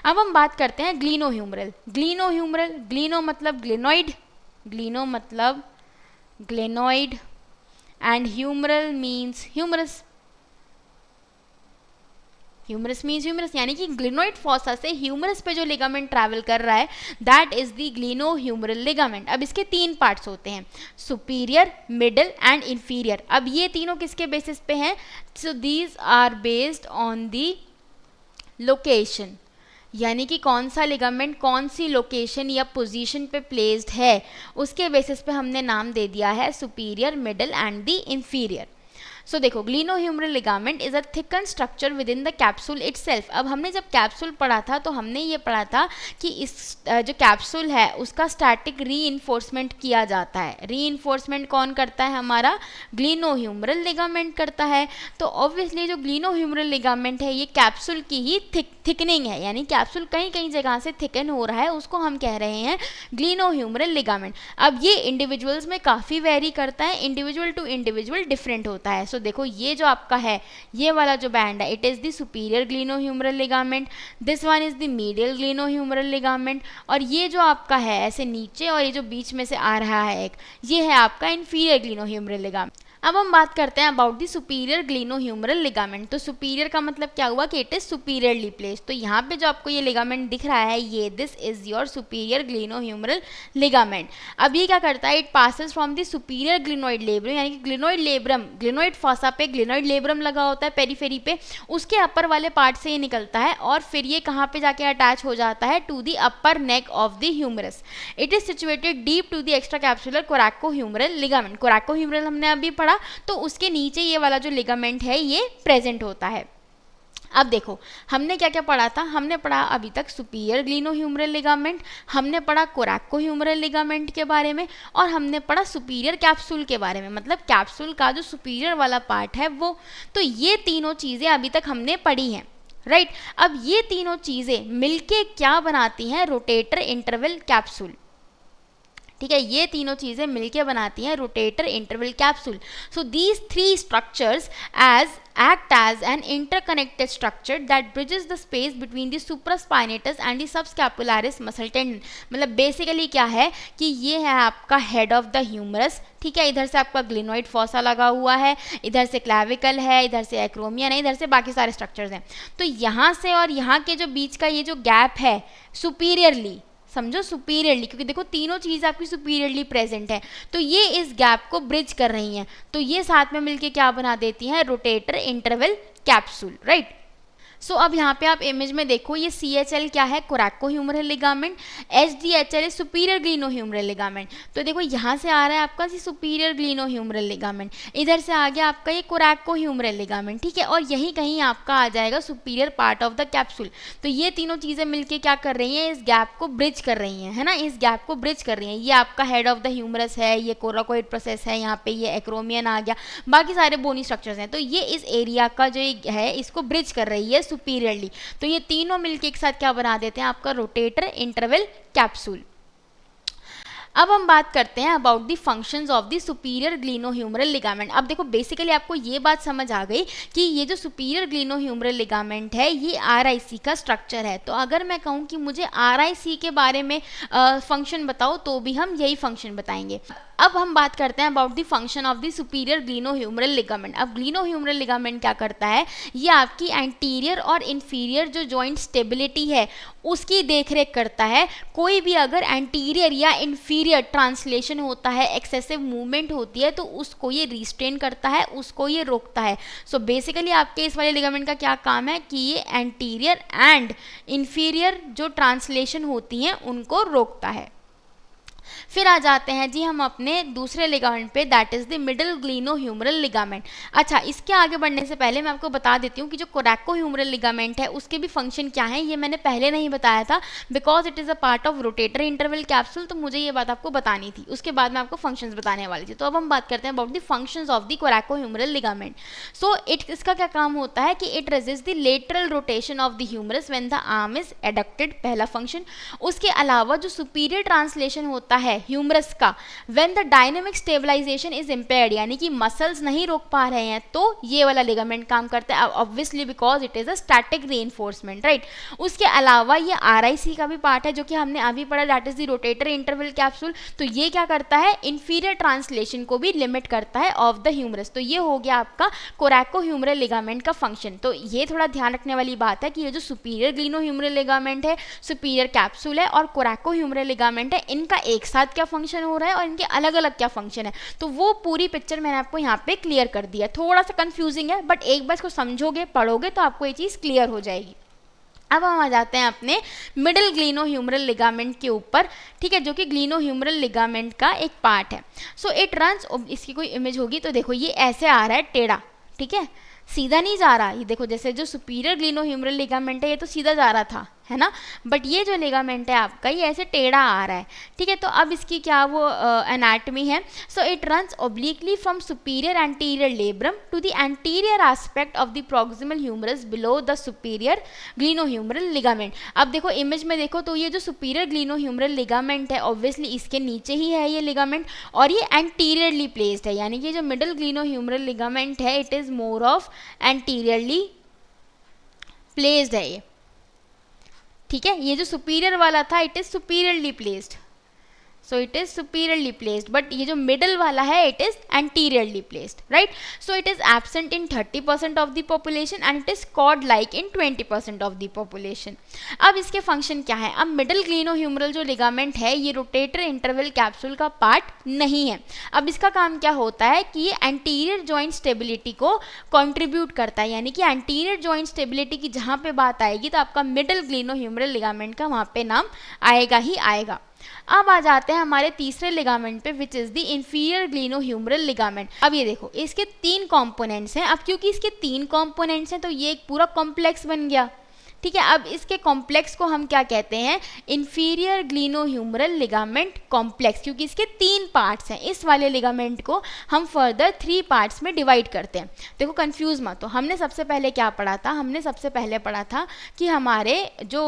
अब हम बात करते हैं ग्लिनोह्यूमरल। ग्लिनोह्यूमरल, ग्लिनो मतलब ग्लिनोइड, ग्लिनो मतलब glenoid and humeral means humerus. Humerus means humerus, यानी कि ग्लिनोइड फॉसा से ह्यूमरस पे जो लिगामेंट ट्रैवल कर रहा है that is the glenohumeral ligament. अब इसके तीन पार्ट्स होते हैं, सुपीरियर, मिडिल एंड इंफीरियर। अब ये तीनों किसके बेसिस पे हैं, so these are based on the location, यानी कि कौन सा लिगामेंट कौन सी लोकेशन या पोजीशन पे प्लेस्ड है उसके बेसिस पे हमने नाम दे दिया है superior, middle and the inferior. So देखो glenohumeral ligament is a thicken structure within the capsule itself. अब हमने जब कैप्सूल पढ़ा था तो हमने ये पढ़ा था कि इस जो कैप्सूल है उसका स्टैटिक रीइंफोर्समेंट किया जाता है। रीइंफोर्समेंट कौन करता है, हमारा ग्लिनोह्यूमरल लिगामेंट करता है। तो ऑब्वियसली जो ग्लिनोह्यूमरल लिगामेंट है ये कैप्सूल की ही थिकनिंग है, यानी कैप्सूल कहीं कहीं जगह से थिकन हो रहा है, उसको हम कह रहे हैं ग्लिनोह्यूमरल लिगामेंट। अब ये इंडिविजुअल्स में काफ़ी वेरी करता है, इंडिविजुअल टू इंडिविजुअल डिफरेंट होता है। सो देखो ये जो आपका है ये वाला जो बैंड है, it is the superior glenohumeral ligament, this one is the medial glenohumeral ligament, और ये जो आपका है ऐसे नीचे और ये जो बीच में से आ रहा है एक, ये है आपका इंफीरियर ग्लिनोह्यूमरल लिगामेंट। अब हम बात करते हैं about the superior glenohumeral ligament. तो सुपीरियर का मतलब क्या हुआ कि इट इज सुपीरियरली प्लेस्ड। तो यहाँ पे जो आपको ये लिगामेंट दिख रहा है ये, this is your superior glenohumeral ligament. अब ये क्या करता है, it passes from the superior glenoid labrum, यानी कि ग्लिनोइड लेब्रम, ग्लिनोइड फॉसा पे ग्लिनोइड लेब्रम लगा होता है पेरीफेरी पे, उसके अपर वाले पार्ट से ये निकलता है और फिर ये कहाँ पे जाके अटैच हो जाता है, to the upper neck of the humerus. It is situated deep to the extracapsular coracohumeral ligament. Coracohumeral हमने अभी पढ़ा, तो उसके नीचे ये वाला जो लिगामेंट है ये प्रेजेंट होता है। अब देखो हमने क्या क्या पढ़ा था, हमने पढ़ा अभी तक सुपीरियर ग्लिनोह्यूमरल लिगामेंट, हमने पढ़ा कोरैकोह्यूमरल लिगामेंट के बारे में, और हमने पढ़ा सुपीरियर कैप्सूल के बारे में, मतलब कैप्सूल का जो सुपीरियर वाला पार्ट है वो। तो ये तीनों चीज़ें अभी तक हमने पढ़ी हैं, राइट। अब ये तीनों चीज़ें मिलके क्या बनाती हैं, रोटेटर इंटरवल कैप्सूल, ठीक है। ये तीनों चीज़ें मिलके बनाती हैं rotator interval capsule. So these three structures act as an interconnected structure that bridges the space between the supraspinatus and the subscapularis muscle tendon। मतलब बेसिकली क्या है कि ये है आपका हेड ऑफ द ह्यूमरस, ठीक है। इधर से आपका ग्लिनोइड फॉसा लगा हुआ है, इधर से क्लैविकल है, इधर से एक्रोमियन है, इधर से बाकी सारे स्ट्रक्चर्स हैं। तो यहाँ से और यहाँ के जो बीच का ये जो गैप है सुपीरियरली, समझो सुपीरियरली, क्योंकि देखो तीनों चीज़ आपकी सुपीरियरली प्रेजेंट है, तो ये इस गैप को ब्रिज कर रही हैं, तो ये साथ में मिलके क्या बना देती हैं, रोटेटर इंटरवल कैप्सूल, राइट। अब यहाँ पे आप इमेज में देखो, ये CHL क्या है, कोरैकोह्यूमरल लिगामेंट, HDHL है सुपीरियर ग्लिनोह्यूमरल लिगामेंट। तो देखो यहाँ से आ रहा है आपका सुपीरियर ग्लिनोह्यूमरल लिगामेंट, इधर से आ गया आपका ये कोरैकोह्यूमरल लिगामेंट, ठीक है, और यही कहीं आपका आ जाएगा superior part of the capsule. तो ये तीनों चीज़ें मिलके क्या कर रही हैं, इस गैप को ब्रिज कर रही हैं, है ना, इस गैप को ब्रिज कर रही हैं। ये आपका हेड ऑफ द ह्यूमरस है, ये कोराकोइड प्रोसेस है, यहाँ पे ये एक्रोमियन आ गया, बाकी सारे बोनी स्ट्रक्चर्स हैं। तो ये इस एरिया का जो है इसको ब्रिज कर रही है सुपीरियरली। तो ये तीनों मिलके एक साथ क्या बना देते हैं, आपका रोटेटर इंटरवल कैप्सूल। अब हम बात करते हैं about the functions of the superior glenohumeral ligament. अब देखो बेसिकली आपको ये बात समझ आ गई कि ये जो सुपीरियर ग्लिनोह्यूमरल लिगामेंट है ये RIC का स्ट्रक्चर है। तो अगर मैं कहूँ कि मुझे RIC के बारे में फंक्शन बताओ तो भी हम यही फंक्शन बताएंगे। अब हम बात करते हैं about the function of the superior glenohumeral ligament. अब ग्लिनोह्यूमरल लिगामेंट क्या करता है, ये आपकी एंटीरियर और इन्फीरियर जो जॉइंट स्टेबिलिटी है उसकी देखरेख करता है। कोई भी अगर एंटीरियर या इन्फीरियर ट्रांसलेशन होता है, एक्सेसिव मूवमेंट होती है, तो उसको ये रिस्ट्रेन करता है, उसको ये रोकता है। सो बेसिकली आपके इस वाले लिगामेंट का क्या काम है कि ये एंटीरियर एंड इन्फीरियर जो ट्रांसलेशन होती हैं उनको रोकता है। फिर आ जाते हैं जी हम अपने दूसरे लिगामेंट पे, that is the middle glenohumeral ligament. अच्छा, इसके आगे बढ़ने से पहले मैं आपको बता देती हूँ कि जो कोरैकोह्यूमरल लिगामेंट है उसके भी फंक्शन क्या है, ये मैंने पहले नहीं बताया था because it is a part of rotator interval capsule, तो मुझे ये बात आपको बतानी थी, उसके बाद मैं आपको फंक्शंस बताने वाली थी। तो अब हम बात करते हैं about the functions of the coracohumeral ligament. So इसका क्या काम होता है कि it resist the lateral rotation of the humerus when the arm is adducted, पहला फंक्शन। उसके अलावा जो सुपीरियर ट्रांसलेशन होता है ह्यूमरस का, when the dynamic stabilisation is impaired, यानी कि मसल्स नहीं रोक पा रहे हैं, तो ये वाला लिगामेंट काम करता है, obviously because it is a static reinforcement, right. उसके अलावा ये RIC का भी पार्ट है जो कि हमने अभी पढ़ा, that is the rotator interval capsule. तो ये क्या करता है, इन्फीरियर ट्रांसलेशन को भी लिमिट करता है ऑफ द ह्यूमरस। तो ये हो गया आपका कोरैकोह्यूमरल लिगामेंट का फंक्शन। तो ये थोड़ा ध्यान रखने वाली बात है कि ये जो सुपीरियर ग्लिनोह्यूमरल लिगामेंट है, सुपीरियर कैप्सूल है और कोरैकोह्यूमरल लिगामेंट है, इनका एक साथ क्या फंक्शन हो रहा है और इनके अलग अलग क्या फंक्शन है, तो वो पूरी पिक्चर मैंने आपको यहाँ पे क्लियर कर दिया। थोड़ा सा कंफ्यूजिंग है बट एक बार इसको समझोगे पढ़ोगे तो आपको ये चीज़ क्लियर हो जाएगी। अब हम आ जाते हैं अपने मिडिल ग्लिनोह्यूमरल लिगामेंट के ऊपर, ठीक है, जो कि ग्लिनोह्यूमरल लिगामेंट का एक पार्ट है। सो इट रन्स, इसकी कोई इमेज होगी तो देखो ये ऐसे आ रहा है टेढ़ा, ठीक है, सीधा नहीं जा रहा। ये देखो जैसे जो सुपीरियर ग्लिनोह्यूमरल लिगामेंट है ये तो सीधा जा रहा था, है ना, बट ये जो लिगामेंट है आपका ये ऐसे टेढ़ा आ रहा है, ठीक है। तो अब इसकी क्या वो एनाटमी है। So it runs obliquely from superior anterior labrum to the anterior aspect of the proximal humerus below the superior glenohumeral ligament. अब देखो इमेज में देखो तो ये जो सुपीरियर ग्लिनोह्यूमरल लिगामेंट है ऑब्वियसली इसके नीचे ही है ये लिगामेंट, और ये एंटीरियरली प्लेस्ड है, यानी कि जो मिडिल ग्लिनोह्यूमरल लिगामेंट है it is more of anteriorly placed है ये, ठीक है। ये जो सुपीरियर वाला था it is superiorly placed, so it is superiorly placed, but ये जो मिडल वाला है it is anteriorly placed, right. So it is absent in 30% of the population and it is cord like in 20% of the population. अब इसके function क्या है, अब middle glenohumeral जो लिगामेंट है ये रोटेटर इंटरवल कैप्सूल का पार्ट नहीं है। अब इसका काम क्या होता है कि ये एंटीरियर जॉइंट स्टेबिलिटी को कंट्रीब्यूट करता है, यानी कि एंटीरियर जॉइंट स्टेबिलिटी की जहाँ पे बात आएगी तो आपका मिडिल ग्लिनोह्यूमरल लिगामेंट का वहाँ पे नाम आएगा ही आएगा। अब आ जाते हैं हमारे तीसरे लिगामेंट पे विच is the inferior glenohumeral ligament. अब ये देखो इसके 3 कंपोनेंट्स हैं। अब क्योंकि इसके 3 कंपोनेंट्स हैं तो ये एक पूरा कॉम्प्लेक्स बन गया, ठीक है। अब इसके कॉम्प्लेक्स को हम क्या कहते हैं, इंफीरियर ग्लिनोह्यूमरल लिगामेंट कॉम्प्लेक्स, क्योंकि इसके 3 पार्ट्स हैं। इस वाले लिगामेंट को हम फर्दर 3 पार्ट्स में डिवाइड करते हैं। देखो कंफ्यूज मत हो, हमने सबसे पहले क्या पढ़ा था, हमने सबसे पहले पढ़ा था कि हमारे जो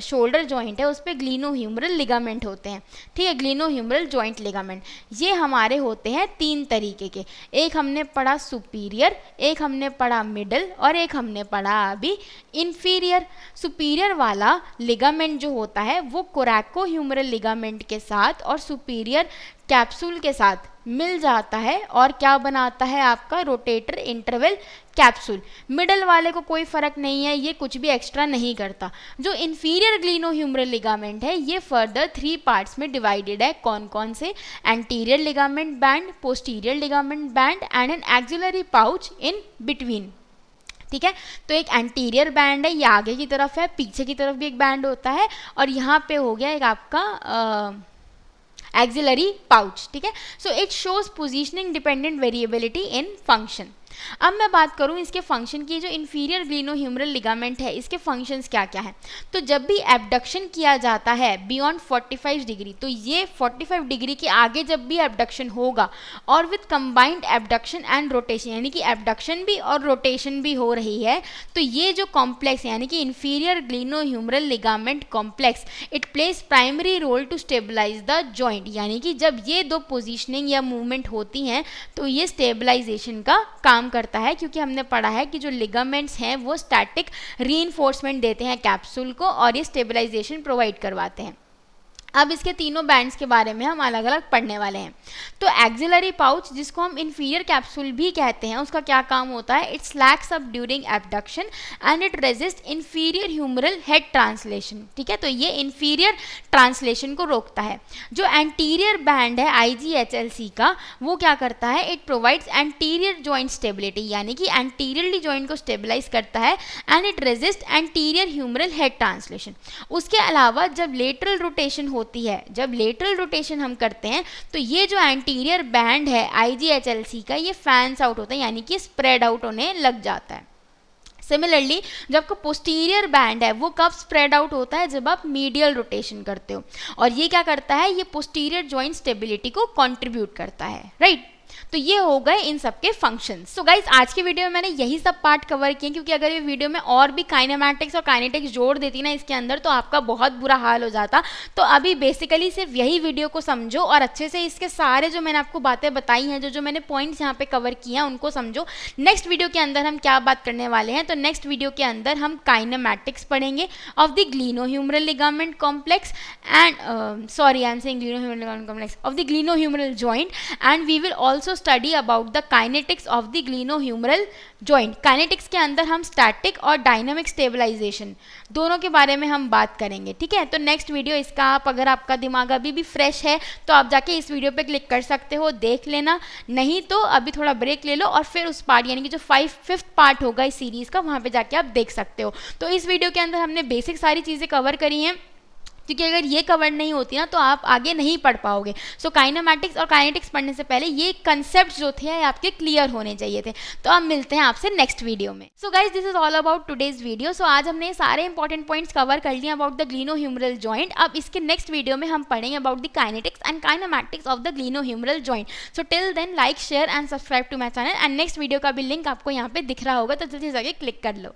शोल्डर जॉइंट है उस पर ग्लिनोह्यूमरल लिगामेंट होते हैं, ठीक है, ग्लिनोह्यूमरल जॉइंट लिगामेंट। ये हमारे होते हैं 3 तरीके के, एक हमने पढ़ा सुपीरियर, एक हमने पढ़ा मिडल और एक हमने पढ़ा अभी इन्फीरियर। सुपीरियर वाला लिगामेंट जो होता है वो कोरैकोह्यूमरल लिगामेंट के साथ और सुपीरियर कैप्सूल के साथ मिल जाता है और क्या बनाता है आपका रोटेटर इंटरवल कैप्सूल। मिडल वाले को कोई फर्क नहीं है, ये कुछ भी एक्स्ट्रा नहीं करता। जो इंफीरियर ग्लिनोह्यूमरल लिगामेंट है ये फर्दर 3 पार्ट्स में डिवाइडेड है। कौन कौन से, anterior ligament band, posterior ligament band and an axillary pouch in between, ठीक है। तो एक एंटीरियर बैंड है, ये आगे की तरफ है, पीछे की तरफ भी एक बैंड होता है, और यहाँ पे हो गया एक आपका एक्सिलरी पाउच, ठीक है। So it shows positioning dependent variability in function. अब मैं बात करूं इसके फंक्शन की, जो इंफीरियर ग्लिनोह्यूमरल लिगामेंट है इसके फंक्शंस क्या क्या हैं। तो जब भी एबडक्शन किया जाता है बियॉन्ड 45 डिग्री, तो ये 45 डिग्री के आगे जब भी एबडक्शन होगा और with combined abduction and rotation, यानी कि एबडक्शन भी और रोटेशन भी हो रही है, तो ये जो कॉम्प्लेक्स यानी कि inferior glenohumeral ligament complex, it plays primary role to stabilize the joint, यानी कि जब ये दो पोजिशनिंग या मूवमेंट होती हैं तो ये स्टेबलाइजेशन का काम करता है, क्योंकि हमने पढ़ा है कि जो लिगामेंट्स हैं वो स्टैटिक रीइंफोर्समेंट देते हैं कैप्सूल को और ये स्टेबलाइजेशन प्रोवाइड करवाते हैं। अब इसके तीनों बैंड्स के बारे में हम अलग अलग पढ़ने वाले हैं। तो एक्सिलरी पाउच, जिसको हम इंफीरियर कैप्सूल भी कहते हैं, उसका क्या काम होता है, it slacks up during abduction and it resist inferior humoral head translation, ठीक है। तो ये इंफीरियर ट्रांसलेशन को रोकता है। जो एंटीरियर बैंड है IGHLC का, वो क्या करता है, it provides anterior joint stability, यानी कि एंटीरियरली जॉइंट को स्टेबलाइज करता है, and it resist anterior humoral head translation. उसके अलावा जब लेटरल रोटेशन होती है, जब लेटरल रोटेशन हम करते हैं, तो ये जो एंटीरियर बैंड है IGHLC का, ये फैंस आउट होता है, यानी कि स्प्रेड आउट होने लग जाता है। सिमिलरली जो आपका पोस्टीरियर बैंड है वो कब स्प्रेड आउट होता है, जब आप मीडियल रोटेशन करते हो, और ये क्या करता है, ये पोस्टीरियर जॉइंट स्टेबिलिटी को कंट्रीब्यूट करता है, राइट। तो ये हो गए इन सब के फंक्शंस। सो गाइज आज की वीडियो में मैंने यही सब पार्ट कवर किए, क्योंकि अगर ये वीडियो में और भी काइनेमैटिक्स और काइनेटिक्स जोड़ देती ना इसके अंदर, तो आपका बहुत बुरा हाल हो जाता। तो अभी बेसिकली सिर्फ यही वीडियो को समझो और अच्छे से इसके सारे जो मैंने आपको बातें बताई हैं, जो मैंने पॉइंट्स यहाँ पे कवर किए हैं, उनको समझो। नेक्स्ट वीडियो के अंदर हम क्या बात करने वाले हैं, तो नेक्स्ट वीडियो के अंदर हम काइनेमैटिक्स पढ़ेंगे of the glenohumeral ligament complex and sorry I am saying glenohumeral ligament complex of the glenohumeral joint, and we will also study about the kinetics of the glenohumeral joint. Kinetics के अंदर हम static और dynamic stabilization दोनों के बारे में हम बात करेंगे, ठीक है। तो नेक्स्ट वीडियो इसका आप, अगर आपका दिमाग अभी भी फ्रेश है तो आप जाके इस वीडियो पे क्लिक कर सकते हो, देख लेना, नहीं तो अभी थोड़ा ब्रेक ले लो और फिर उस पार्ट यानी कि जो 5th पार्ट होगा इस सीरीज़ का, वहाँ पे जाके आप देख सकते हो। तो इस वीडियो के अंदर हमने बेसिक सारी चीज़ें कवर करी हैं, क्योंकि अगर ये कवर नहीं होती ना तो आप आगे नहीं पढ़ पाओगे। सो काइनेमैटिक्स और काइनेटिक्स पढ़ने से पहले ये कंसेप्ट जो थे आपके क्लियर होने चाहिए थे। तो अब मिलते हैं आपसे नेक्स्ट वीडियो में। So guys this is all about today's video. So आज हमने सारे इंपॉर्टेंट पॉइंट्स कवर कर लिए अबाउट द ग्लिनोह्यूमरल जॉइंट। अब इसके नेक्स्ट वीडियो में हम पढ़ेंगे about the kinetics and kinematics of the glenohumeral joint. So till then like share and subscribe to my channel, and next video का भी link आपको यहाँ पे दिख रहा होगा, तो जल्दी से जाके क्लिक कर लो।